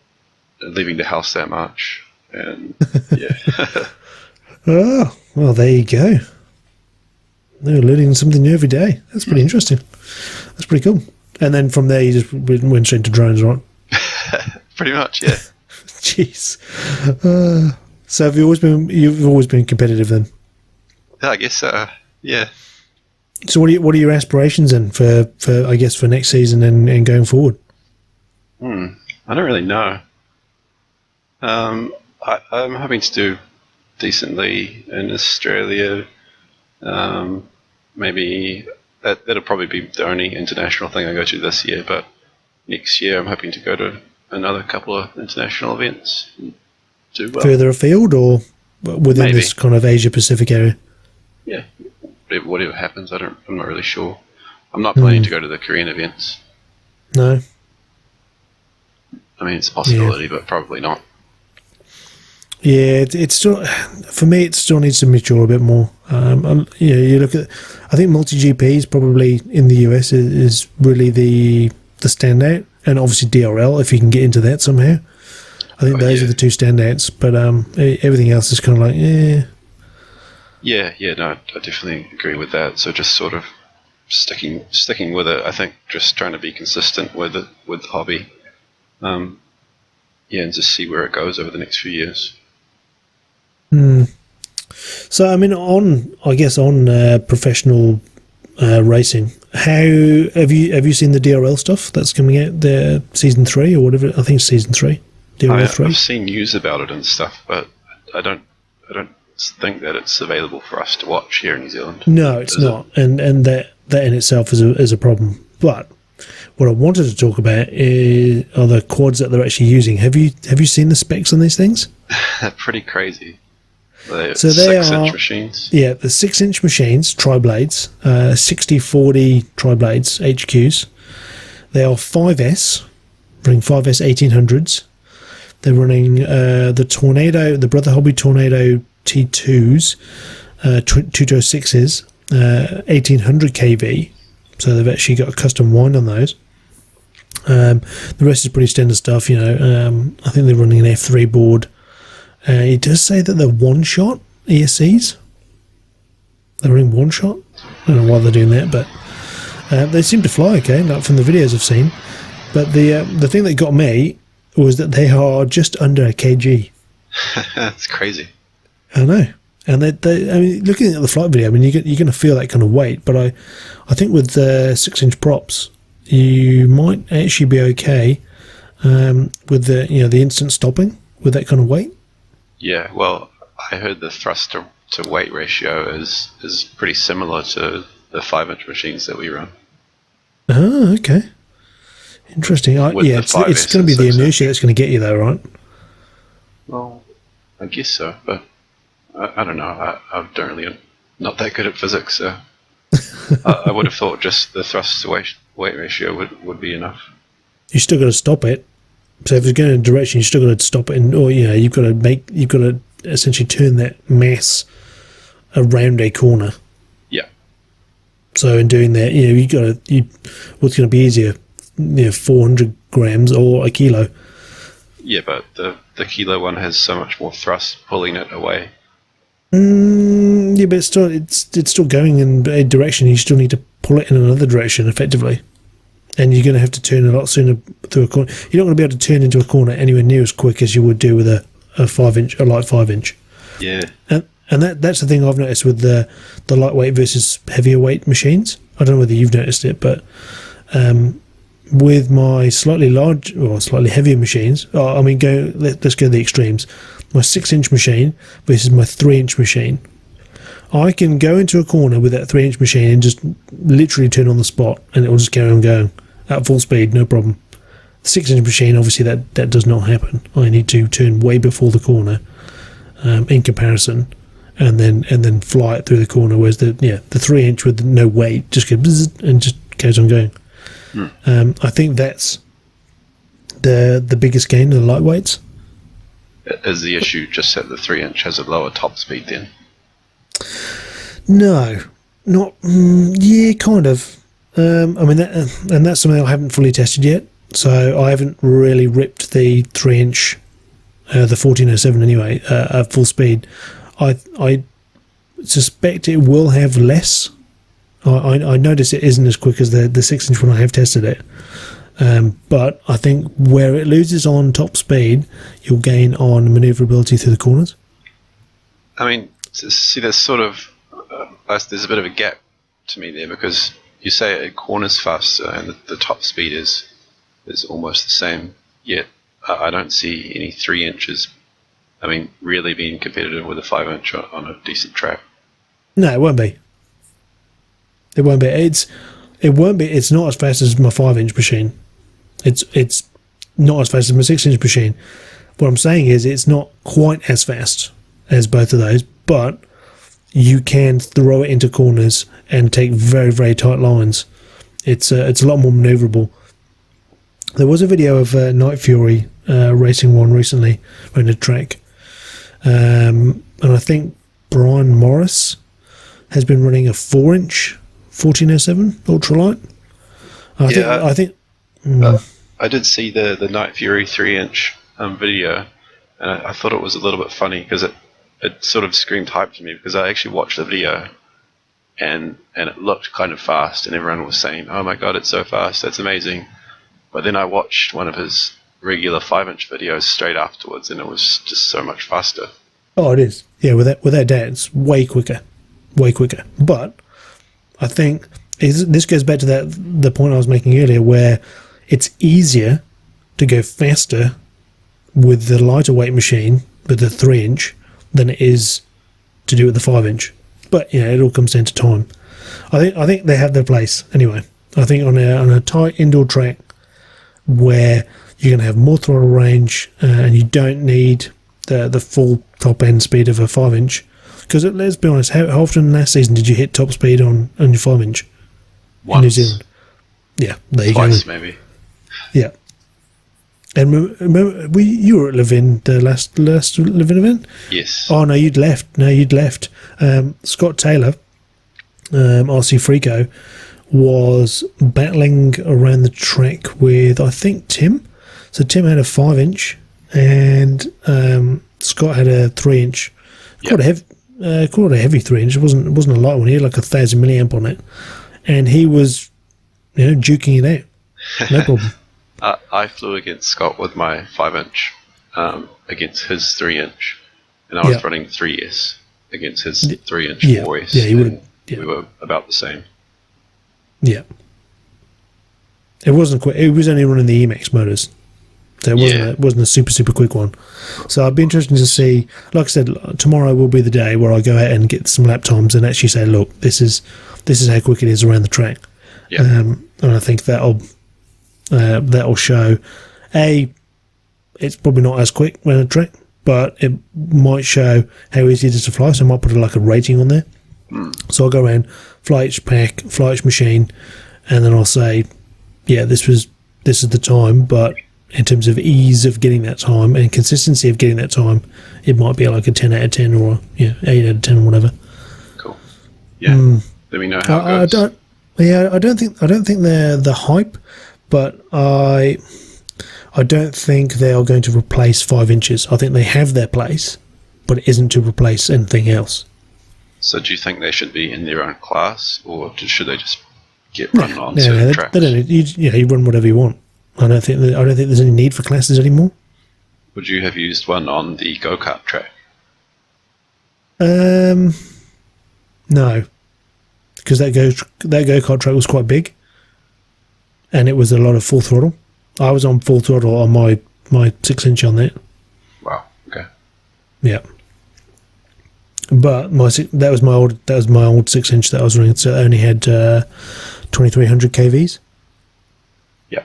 leaving the house that much. And, yeah.
Oh, well, there you go. They're learning something new every day. That's pretty interesting. That's pretty cool. And then from there, you just went straight to drones, right?
Pretty much, yeah.
Jeez. So you've always been competitive then?
Yeah, I guess so. Yeah.
So what are your aspirations then for I guess for next season and going forward?
I don't really know. I'm hoping to do decently in Australia. Maybe that'll probably be the only international thing I go to this year, but next year I'm hoping to go to another couple of international events and do well.
Further afield or within
Maybe.
this kind of Asia Pacific area?
Yeah, whatever happens, I'm not really sure. I'm not planning to go to the Korean events.
No.
I mean, it's a possibility, but probably not.
Yeah, it's still, for me, it still needs to mature a bit more. You look at, I think MultiGP is probably in the US is really the standout, and obviously DRL if you can get into that somehow. I think those are the 2 standouts, but everything else is kind of like, yeah.
Yeah, no, I definitely agree with that. So just sort of sticking with it. I think just trying to be consistent with it, with the hobby. And just see where it goes over the next few years.
So I mean, on professional racing, how have you seen the DRL stuff that's coming out, the season 3 or whatever? I think it's season 3. DRL 3.
I've seen news about it and stuff, but I don't think that it's available for us to watch here in New Zealand.
No, it's not, and that in itself is a problem. But what I wanted to talk about are the quads that they're actually using. Have you seen the specs on these things?
They're pretty crazy.
So they
6-inch machines.
Yeah, the 6-inch machines, tri-blades, 60/40 tri-blades, HQs. They are 5S, running 5S 1800s. They're running the Brother Hobby Tornado T2s, 206s, 1800 kV. So they've actually got a custom wind on those. The rest is pretty standard stuff, I think they're running an F3 board. It does say that they're one-shot ESCs. They're running one-shot. I don't know why they're doing that, but they seem to fly okay, like from the videos I've seen. But the thing that got me was that they are just under a kg.
That's crazy.
I know. And they I mean, looking at the flight video, I mean, you're going to feel that kind of weight, but I think with the 6-inch props, you might actually be okay with the the instant stopping with that kind of weight.
Yeah, well, I heard the thrust to weight ratio is pretty similar to the 5-inch machines that we run.
Oh, okay. Interesting. Yeah, it's going to be the inertia that's going to get you there, right?
Well, I guess so, but I don't know. I don't really, not that good at physics, so I would have thought just the thrust to weight ratio would be enough.
You still got to stop it. So if it's going in a direction, you still got to stop it, or you've got to essentially turn that mass around a corner.
Yeah.
So in doing that, what's going to be easier, 400 grams or a kilo?
Yeah, but the kilo one has so much more thrust pulling it away.
Yeah, but it's still going in a direction. You still need to pull it in another direction effectively, and you're going to have to turn a lot sooner through a corner. You're not going to be able to turn into a corner anywhere near as quick as you would do with a 5-inch, a light 5-inch.
Yeah.
And that's the thing I've noticed with the lightweight versus heavier weight machines. I don't know whether you've noticed it, but with my slightly large or slightly heavier machines, let's go to the extremes. My 6-inch machine versus my 3-inch machine. I can go into a corner with that 3-inch machine and just literally turn on the spot, and it will just carry on going at full speed, no problem. The 6-inch machine, obviously, that does not happen. I need to turn way before the corner in comparison, and then fly it through the corner. Whereas the 3-inch with no weight just goes bzz and just goes on going. I think that's the biggest gain in the lightweights.
Is the issue just that the 3-inch has a lower top speed then?
No, not yeah, kind of. And that's something I haven't fully tested yet. So I haven't really ripped the 3-inch, the 1407 anyway, at full speed. I suspect it will have less. I notice it isn't as quick as the 6-inch when I have tested it. But I think where it loses on top speed, you'll gain on manoeuvrability through the corners.
I mean, see, there's sort of there's a bit of a gap to me there, because you say it corners faster and the top speed is almost the same. Yet I don't see any 3-inches. I mean, really being competitive with a 5-inch on a decent track.
No, it won't be. It won't be. It won't be. It's not as fast as my 5-inch machine. It's not as fast as my 6-inch machine. What I'm saying is it's not quite as fast as both of those, but you can throw it into corners and take very, very tight lines. It's a lot more manoeuvrable. There was a video of Night Fury racing one recently around a track, and I think Brian Morris has been running a 4-inch 1407 ultralight. I think.
I did see the Night Fury 3-inch video, and I thought it was a little bit funny because it sort of screamed hype to me, because I actually watched the video and it looked kind of fast, and everyone was saying, "Oh my god, it's so fast, that's amazing." But then I watched one of his regular 5-inch videos straight afterwards, and it was just so much faster. Oh,
it is. Yeah, without doubt, it's way quicker. But I think this goes back to the point I was making earlier, where it's easier to go faster with the lighter weight machine, with the 3-inch, than it is to do with the 5-inch. But it all comes down to time. I think they have their place anyway. I think on a tight indoor track where you're going to have more throttle range and you don't need the full top end speed of a 5-inch. Because let's be honest, how often last season did you hit top speed on your 5-inch?
Once.
In New Zealand? Yeah, there you go.
Twice, maybe.
Yeah. And remember, you were at Levin, the last Levin event?
Yes.
Oh, no, you'd left. Scott Taylor, RC Frico, was battling around the track with, I think, Tim. So Tim had a 5-inch and Scott had a 3-inch. Quite a heavy 3-inch. It wasn't a light one. He had like 1,000 milliamp on it. And he was, duking it out. No problem.
I flew against Scott with my 5-inch against his 3-inch, and I was running 3S against his 3-inch 4S. Yeah, you would. Yeah. We were about the same.
Yeah. It wasn't quite. It was only running the Emax motors, So it wasn't a super quick one. So I'd be interested to see. Like I said, tomorrow will be the day where I go out and get some lap times and actually say, look, this is how quick it is around the track.
Yeah.
And I think that'll show. It's probably not as quick around the track, but it might show how easy it is to fly. So I might put a rating on there. So I'll go around, fly each pack, fly each machine, and then I'll say, yeah, this is the time, but in terms of ease of getting that time and consistency of getting that time, it might be like a 10 out of 10 or 8 out of 10 or whatever.
Cool. Yeah. Let me know how it goes.
I don't think they're the hype, but I don't think they are going to replace 5 inches. I think they have their place, but it isn't to replace anything else.
So do you think they should be in their own class, or should they just get run on certain tracks?
They don't. You run whatever you want. I don't think there's any need for classes anymore.
Would you have used one on the go-kart track?
No, because that go-kart track was quite big, and it was a lot of full throttle. I was on full throttle on my 6-inch on that.
Wow. Okay.
Yeah. But that was my old 6-inch that I was running, so it only had 2300 kVs.
Yeah.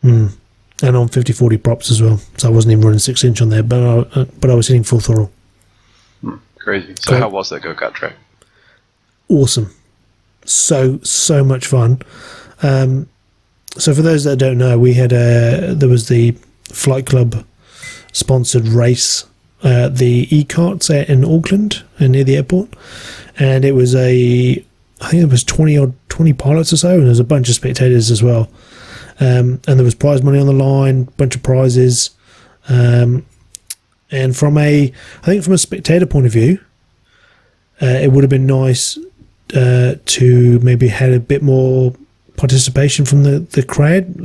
And on 50/40 props as well, so I wasn't even running 6-inch on there, but I was hitting full throttle.
Crazy. So how was that go-kart track?
Awesome. So much fun. So for those that don't know, we had there was the Flight Club sponsored race, the e-karts out in Auckland near the airport, and it was I think it was 20 pilots or so, and there was a bunch of spectators as well. And there was prize money on the line, bunch of prizes, and from a spectator point of view, it would have been nice to maybe had a bit more participation from the crowd.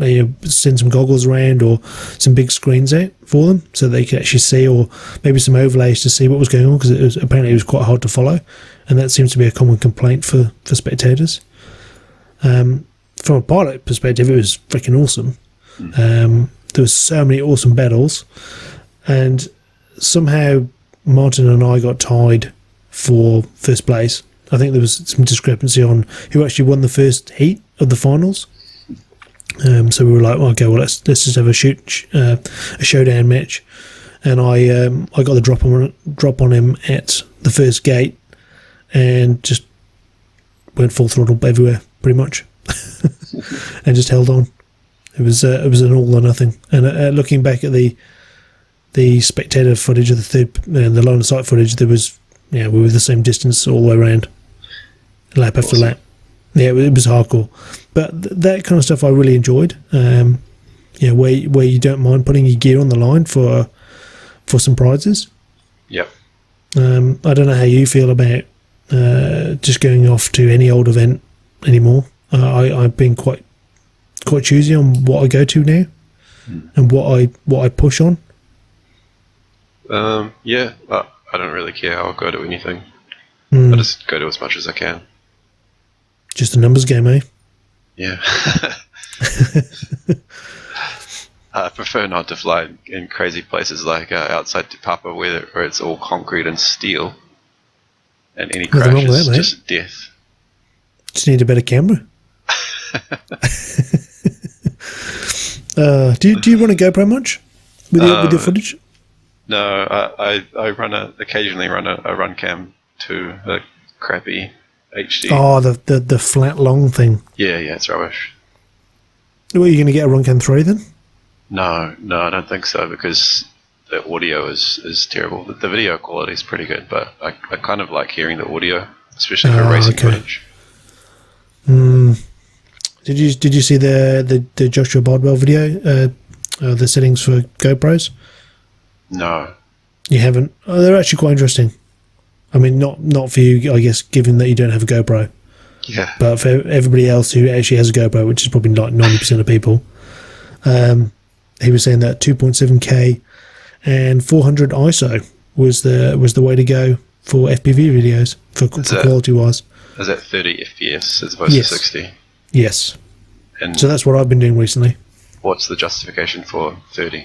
Send some goggles around or some big screens out for them so they could actually see, or maybe some overlays to see what was going on, because apparently it was quite hard to follow, and that seems to be a common complaint for spectators. From a pilot perspective, it was freaking awesome. There was so many awesome battles, and somehow Martin and I got tied for first place. I think there was some discrepancy on who actually won the first heat of the finals. So we were like, okay, well let's just have a showdown match, and I got the drop on him at the first gate, and just went full throttle everywhere pretty much, and just held on. It was an all or nothing. And looking back at the spectator footage of the line of sight footage, there was we were the same distance all the way around, lap after lap. Yeah, it was hardcore, but that kind of stuff I really enjoyed. Where you don't mind putting your gear on the line for some prizes. Yep. I don't know how you feel about just going off to any old event anymore. I've been quite choosy on what I go to now, and what I push on.
I don't really care. I'll go to anything. I just go to as much as I can.
Just a numbers game, eh?
Yeah. I prefer not to fly in crazy places like outside Te Papa where it's all concrete and steel, and any crash is just death.
Just need a better camera. Do you run a GoPro much with your footage?
No, I occasionally run a run cam to a crappy HD.
Oh, the flat long thing.
Yeah, it's rubbish.
Are you going to get a Roncam 3 then?
No, I don't think so, because the audio is terrible. The video quality is pretty good, but I kind of like hearing the audio, especially for racing footage.
Did you see the Joshua Bardwell video? The settings for GoPros?
No.
You haven't? Oh, they're actually quite interesting. I mean, not for you, I guess, given that you don't have a GoPro.
Yeah.
But for everybody else who actually has a GoPro, which is probably like 90% of people, he was saying that 2.7K and 400 ISO was the way to go for FPV videos for quality wise.
Is that 30 FPS as opposed to 60?
Yes.
And
so that's what I've been doing recently.
What's the justification for 30?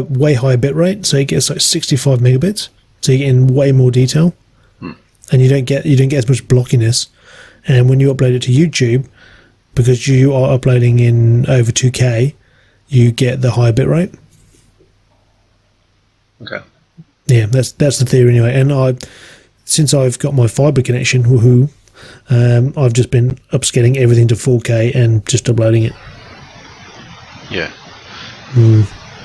Way higher bit rate, so it gets like 65 megabits, so you get in way more detail, and you don't get as much blockiness. And when you upload it to YouTube, because you are uploading in over 2K, you get the higher bit rate.
Okay.
Yeah, that's the theory anyway. And since I've got my fiber connection, woohoo, I've just been upscaling everything to 4K and just uploading it.
Yeah.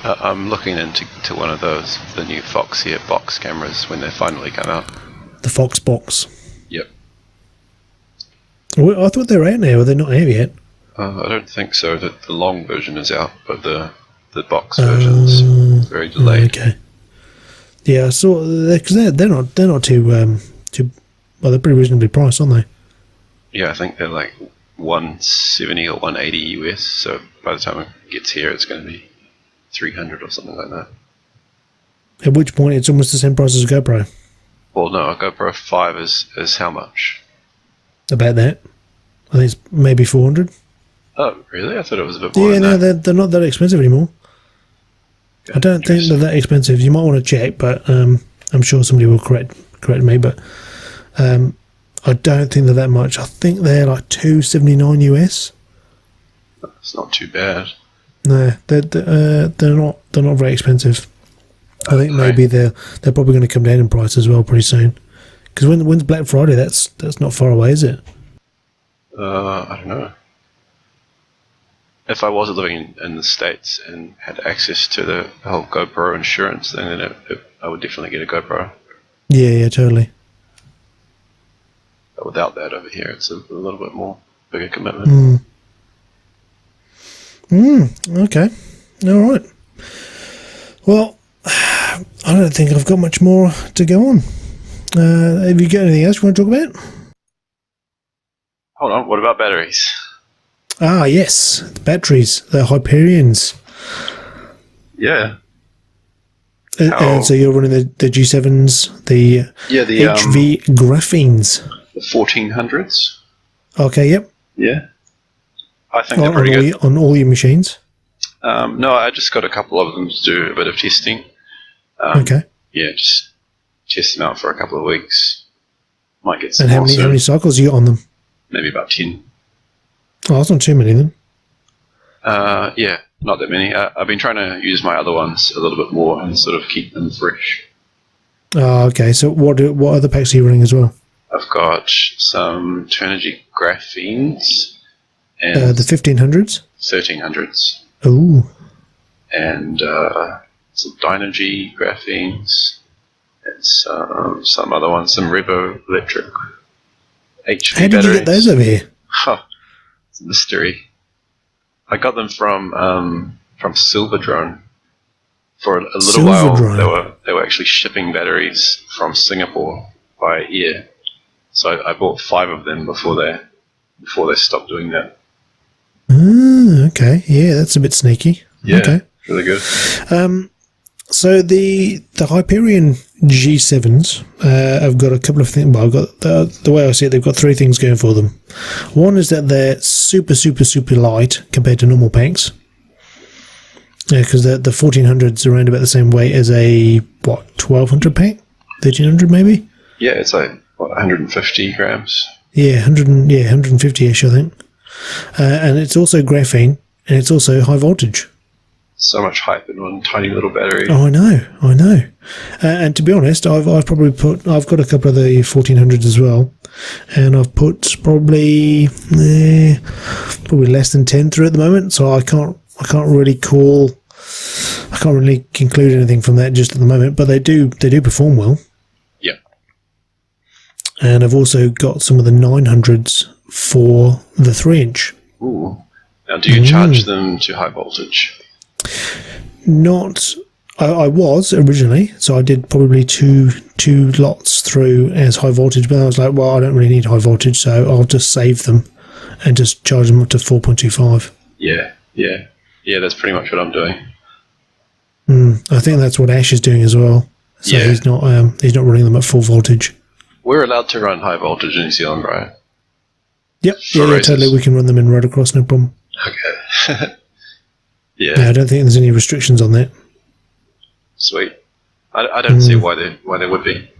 I'm looking into one of those, the new Foxeer box cameras when they finally come out.
The Fox box.
Yep.
Well, I thought they were out now. Are they not out yet?
I don't think so. The long version is out, but the box version's very delayed.
Okay. Yeah, I saw because they're not too well. They're pretty reasonably priced, aren't they?
Yeah, I think they're like 170 or 180 US. So by the time it gets here, it's going to be 300 or something like that.
At which point, it's almost the same price as a GoPro.
Well, no, a GoPro 5 is how much?
About that. I think it's maybe 400.
Oh, really? I thought it was a bit more.
Yeah,
than
no,
that.
they're not that expensive anymore.
Okay,
I don't think they're that expensive. You might want to check, but I'm sure somebody will correct me. But I don't think they're that much. I think they're like $279 US.
It's not too bad.
No, they're not very expensive. I think maybe they're probably going to come down in price as well pretty soon. Because when's Black Friday? That's not far away, is it?
I don't know. If I was living in the States and had access to the whole GoPro insurance, then I would definitely get a GoPro.
Yeah, totally.
But without that over here, it's a little bit more bigger commitment.
Okay. All right. Well, I don't think I've got much more to go on. Have you got anything else you want to talk about?
Hold on, what about batteries?
Ah, yes, the batteries, the Hyperions.
Yeah.
So you're running the G7s, the HV Graphenes.
The 1400s.
Okay, yep.
Yeah. I think they're pretty good.
On all your machines?
No, I just got a couple of them to do a bit of testing.
Okay.
Yeah, just test them out for a couple of weeks. Might get some
And how many cycles you got on them?
Maybe about 10.
Oh, that's not too many then.
Yeah, not that many. I've been trying to use my other ones a little bit more and sort of keep them fresh.
Oh, okay. So what other packs are you running as well?
I've got some Turnigy Graphenes and
the 1500s?
1300s.
Ooh.
And some Dynergy Graphenes and some other ones, some Revo Electric HV
How did
batteries.
you get those over here?
Huh, it's a mystery. I got them from Silverdrone. For a little while, they were actually shipping batteries from Singapore by air. So I bought 5 of them before they stopped doing that.
Okay. Yeah, that's a bit sneaky.
Yeah,
okay.
Really good.
So the Hyperion G7s have got a couple of things. Well, I've got the way I see it, they've got 3 things going for them. One is that they're super, super, super light compared to normal packs. Yeah, because the 1400s are around about the same weight as a 1200 pack, 1300 maybe.
Yeah, it's like 150 grams.
Yeah, 150ish, I think. And it's also graphene, and it's also high voltage.
So much hype in one tiny little battery.
Oh, I know. And to be honest, I've got a couple of the 1400s as well, and I've put probably less than 10 through at the moment. So I can't really conclude anything from that just at the moment. But they do perform well.
Yeah.
And I've also got some of the 900s for the 3-inch.
Ooh. Now, do you charge them to high voltage?
Not. I was originally, so I did probably two lots through as high voltage, but I was like, well, I don't really need high voltage, so I'll just save them and just charge them up to 4.25.
Yeah, that's pretty much what I'm doing.
I think that's what Ash is doing as well. So he's not running them at full voltage.
We're allowed to run high voltage in New Zealand, right?
Yep, yeah, totally. We can run them in road across, no problem.
Okay. Yeah.
No, I don't think there's any restrictions on that.
Sweet. I don't see why there would be.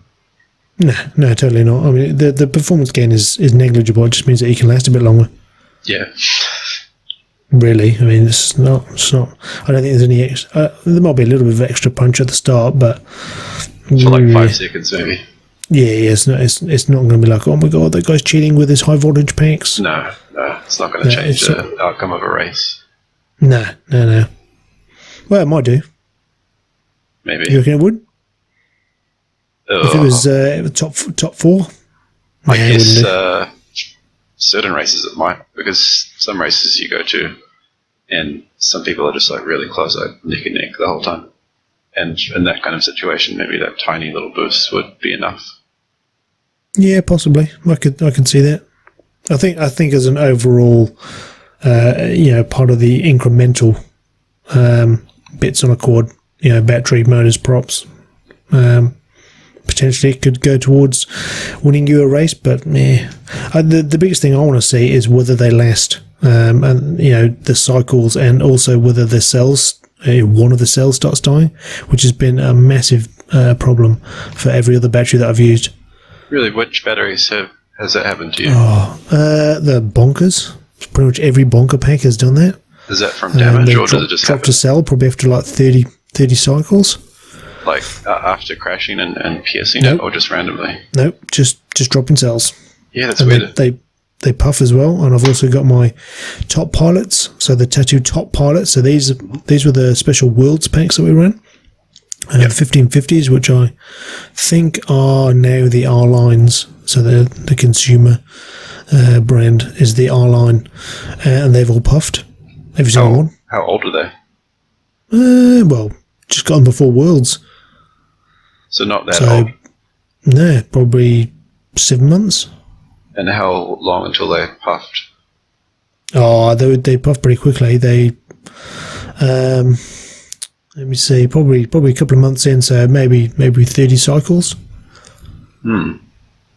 No, totally not. I mean, the performance gain is negligible. It just means that you can last a bit longer.
Yeah.
Really, I mean, it's not. I don't think there's any extra. There might be a little bit of extra punch at the start, but
For like 5 seconds, maybe.
Yeah, it's not going to be like, oh my god, that guy's cheating with his high voltage packs.
No, it's not going to change the outcome of a race.
No. Well, it might do.
Maybe.
You reckon it would? If it was top four?
I guess certain races it might, because some races you go to and some people are just like really close, like neck and neck the whole time. And in that kind of situation, maybe that tiny little boost would be enough.
Yeah, possibly. I can see that. I think as an overall, part of the incremental bits on a quad, battery, motors, props, potentially it could go towards winning you a race. But the biggest thing I want to see is whether they last, and the cycles, and also whether the cells, one of the cells starts dying, which has been a massive problem for every other battery that I've used. Really,
which batteries has that happened to you?
The bonkers. Pretty much every bonker pack has done that.
Is that from damage, or does it just
dropped a cell probably after like 30 cycles?
Like after crashing and piercing it, or just randomly?
Nope, just dropping cells.
Yeah, that's weird.
They puff as well, and I've also got my top pilots, so the Tattoo top pilots. So these were the special Worlds packs that we ran. The 1550s, which I think are now the R lines. So the consumer brand is the R line, and they've all puffed. Every single one.
How old are they?
Well, just got them before Worlds.
So not that old?
No, probably 7 months.
And how long until they puffed?
Oh, they puffed pretty quickly. They, let me see, probably a couple of months in, so maybe 30 cycles.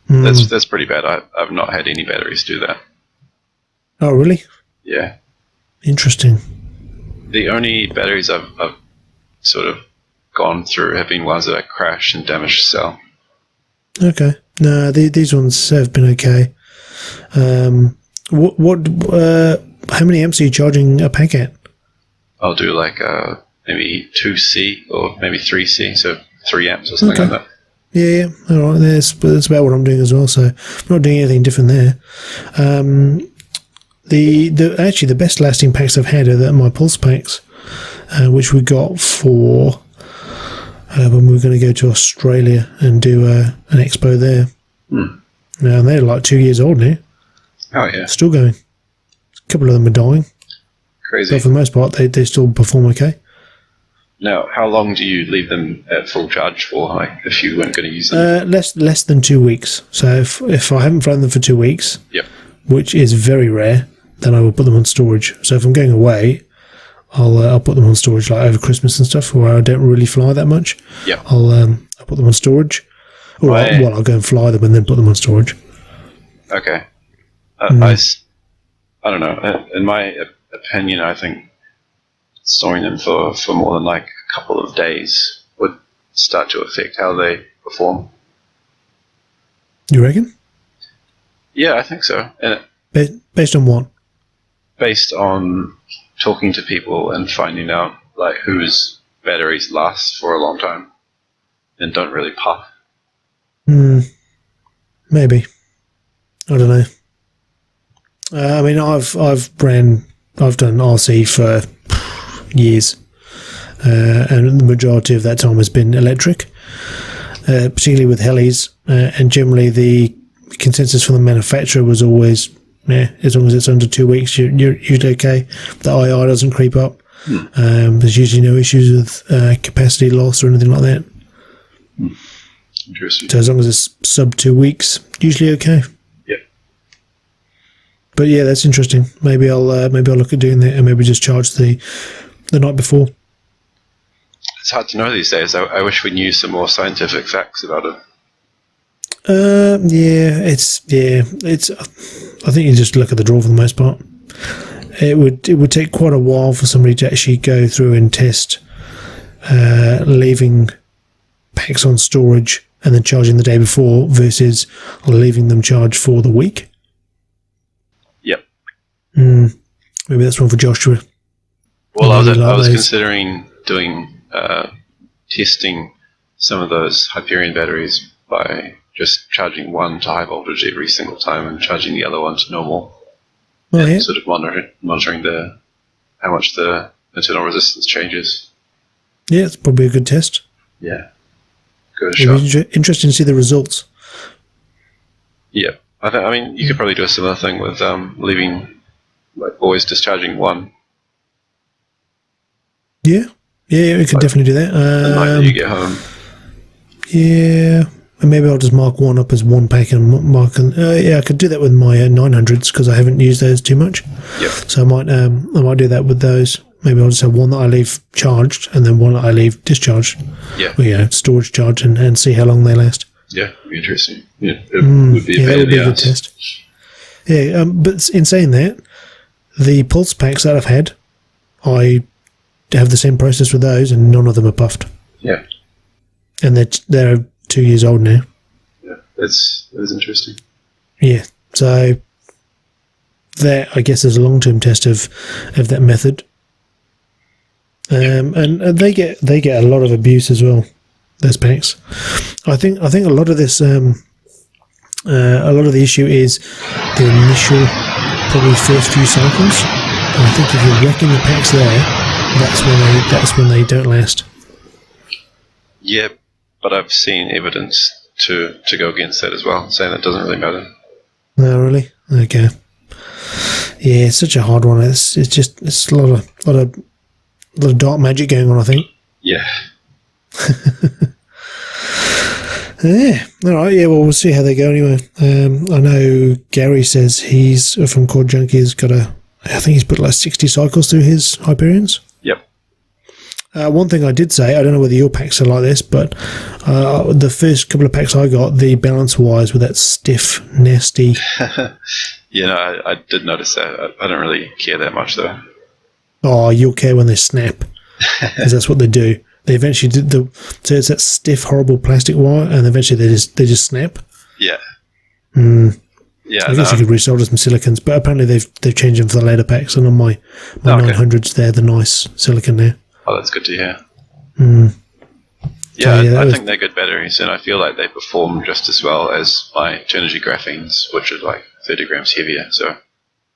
That's pretty bad. I've not had any batteries do that.
Oh, really?
Yeah. Interesting. The only batteries I've sort of gone through have been ones that I crashed and damaged the cell.
Okay. No, these ones have been okay. How many amps are you charging a pack at?
I'll do like maybe 2C or maybe 3C, so 3 amps or something like that. Yeah,
all right. That's about what I'm doing as well. So I'm not doing anything different there. The best lasting packs I've had are my pulse packs, which we got for when we were going to go to Australia and do an expo there. Now they're like 2 years old now.
Oh yeah,
still going. A couple of them are dying.
Crazy.
But for the most part, they still perform okay.
Now, how long do you leave them at full charge for? Like, if you weren't going to use them?
Less than 2 weeks. So if I haven't flown them for 2 weeks, which is very rare, then I will put them on storage. So if I'm going away, I'll put them on storage like over Christmas and stuff, where I don't really fly that much.
Yeah.
I'll put them on storage. Or I'll go and fly them and then put them on storage.
Okay. I don't know. In my opinion, I think storing them for more than like a couple of days would start to affect how they perform.
You reckon?
Yeah, I think so. And
based on what?
Based on talking to people and finding out like whose batteries last for a long time and don't really puff.
Maybe. I don't know. I mean, I've done RC for years, and the majority of that time has been electric, particularly with helis, and generally the consensus from the manufacturer was always, as long as it's under 2 weeks, you're usually okay. The IR doesn't creep up. There's usually no issues with capacity loss or anything like that.
Interesting.
So as long as it's sub 2 weeks, usually okay.
Yeah.
But yeah, that's interesting. Maybe I'll look at doing that, and maybe just charge the night before.
It's hard to know these days. I wish we knew some more scientific facts about it.
It's. I think you just look at the draw for the most part. it would take quite a while for somebody to actually go through and test leaving packs on storage and then charging the day before versus leaving them charged for the week.
Yep.
Maybe that's one for Joshua.
Well, I was considering doing testing some of those Hyperion batteries by just charging one to high voltage every single time and charging the other one to normal.
Oh, yeah.
Sort of monitoring how much the internal resistance changes.
Yeah, it's probably a good test.
Yeah. Good shot.
Interesting to see the results.
Yeah. I mean, you could probably do a similar thing with leaving, like, always discharging one.
Yeah, we could definitely do that.
The night that you get home.
Yeah, and maybe I'll just mark one up as one pack and I could do that with my 900s because I haven't used those too much.
Yep.
So I might do that with those. Maybe I'll just have one that I leave charged and then one that I leave discharged.
Yeah.
Well, storage charge and see how long they last.
Yeah, it'd be interesting. Yeah, it would be
a good test. Yeah, but in saying that, the pulse packs that I've had, I have the same process with those, and none of them are puffed.
Yeah.
And they're 2 years old now.
Yeah, that's interesting.
Yeah, so that I guess is a long-term test of that method. And they get a lot of abuse as well. Those packs. I think a lot of this, a lot of the issue is the initial, probably first few cycles. And I think if you're wrecking the packs there, that's when they don't last.
Yeah, but I've seen evidence to go against that as well, saying that doesn't really matter.
No, really? Okay. Yeah, it's such a hard one. It's a lot of dark magic going on, I think.
Yeah.
Yeah. All right. Yeah. Well, we'll see how they go anyway. I know Gary says he's from Cord Junkie has got I think he's put like 60 cycles through his Hyperions.
Yep.
One thing I did say, I don't know whether your packs are like this, but the first couple of packs I got, the balance wires were that stiff, nasty.
I did notice that. I don't really care that much though.
Oh, you'll care when they snap, because that's what they do. They eventually so it's that stiff, horrible plastic wire, and eventually they just snap.
Yeah. Yeah.
I guess you could resell some silicons, but apparently they've changed them for the later packs, and on my 900s, they're the nice silicon there.
Oh, that's good to hear.
Yeah,
I think they're good batteries, and I feel like they perform just as well as my Turnigy graphenes, which are like 30 grams heavier. So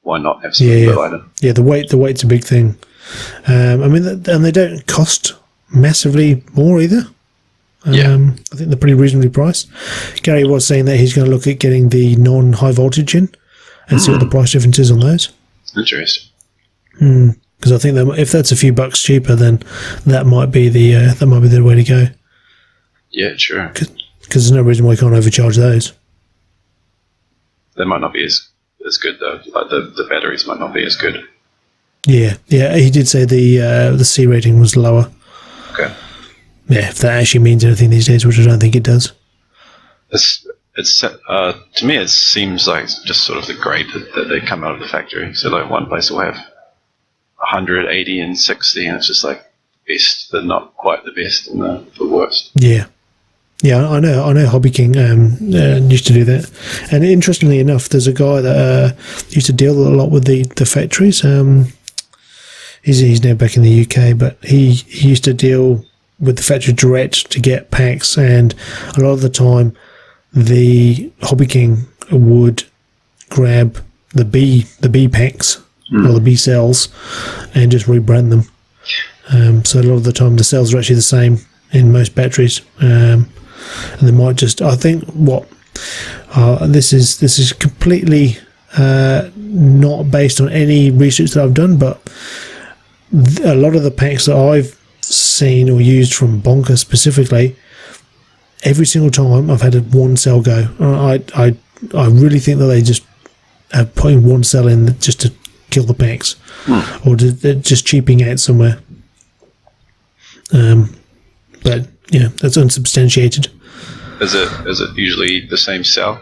why not have something lighter? Yeah,
the weight's a big thing. I mean, and they don't cost massively more either. I think they're pretty reasonably priced. Gary was saying that he's going to look at getting the non-high voltage in and see what the price difference is on those.
Interesting.
Because I think that if that's a few bucks cheaper, then that might be the way to go.
Yeah, sure.
Because there's no reason why you can't overcharge those.
They might not be as good though. Like the batteries might not be as good.
Yeah. He did say the C rating was lower.
Okay.
Yeah, if that actually means anything these days, which I don't think it does.
It's to me it seems like just sort of the grade that they come out of the factory. So like one place will have 180 and 60, and it's just like best, but not quite the best, and the worst. Yeah,
I know. Hobby King used to do that, and interestingly enough, there's a guy that used to deal a lot with the factories. He's now back in the UK, but he used to deal with the factory direct to get packs, and a lot of the time the Hobby King would grab the B packs or the B cells and just rebrand them. So a lot of the time the cells are actually the same in most batteries, and they might just, I think this is completely not based on any research that I've done, but a lot of the packs that I've seen or used from Bonker specifically, every single time I've had a one cell go. I really think that they just are putting one cell in just to kill the packs, or just cheaping out somewhere. But yeah, that's unsubstantiated.
Is it usually the same cell?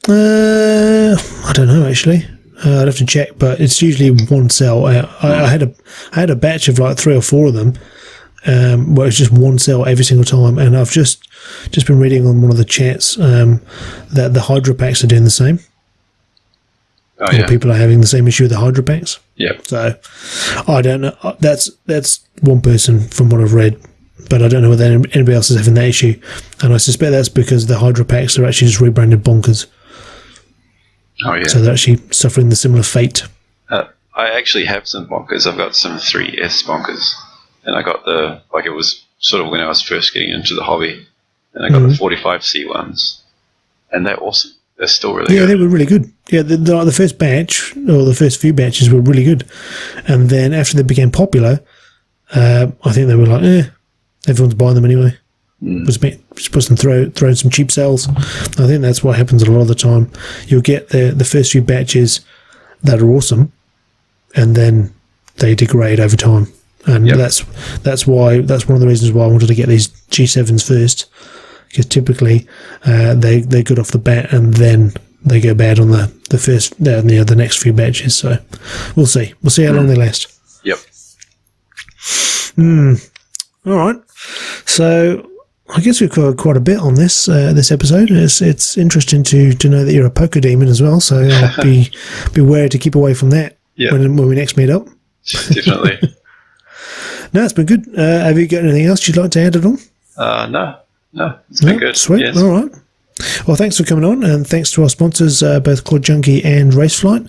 I don't know actually. I'd have to check, but it's usually one cell. I had a batch of like 3 or 4 of them, where it's just one cell every single time. And I've just been reading on one of the chats that the Hydro packs are doing the same.
Oh, yeah.
People are having the same issue with the Hydro packs.
Yeah.
So I don't know. That's one person from what I've read, but I don't know whether anybody else is having that issue. And I suspect that's because the Hydro packs are actually just rebranded bonkers.
Oh, yeah.
So they're actually suffering the similar fate.
I actually have some bonkers. I've got some 3S bonkers. And I got it was sort of when I was first getting into the hobby. And I got the 45C ones. And they're awesome. They're still really good.
Yeah, they were really good. Yeah, the first batch, or the first few batches were really good. And then after they became popular, I think they were like, everyone's buying them anyway. Supposed to throw some cheap sales. I think that's what happens a lot of the time. You'll get the first few batches that are awesome, and then they degrade over time. And that's one of the reasons why I wanted to get these G7s first, because typically they're good off the bat, and then they go bad on the next few batches. So we'll see how long they last.
Yep.
All right. So I guess we've covered quite a bit on this episode. It's interesting to know that you're a poker demon as well. So I'll be wary to keep away from that when we next meet up.
Definitely.
No, it's been good. Have you got anything else you'd like to add at all?
No, it's been good.
Sweet. Yes. All right. Well, thanks for coming on, and thanks to our sponsors, both Quad Junkie and Raceflight.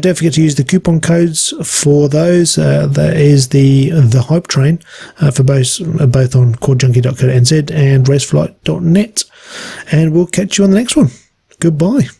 Don't forget to use the coupon codes for those. That is the Hype Train for both on quadjunkie.co.nz and raceflight.net. And we'll catch you on the next one. Goodbye.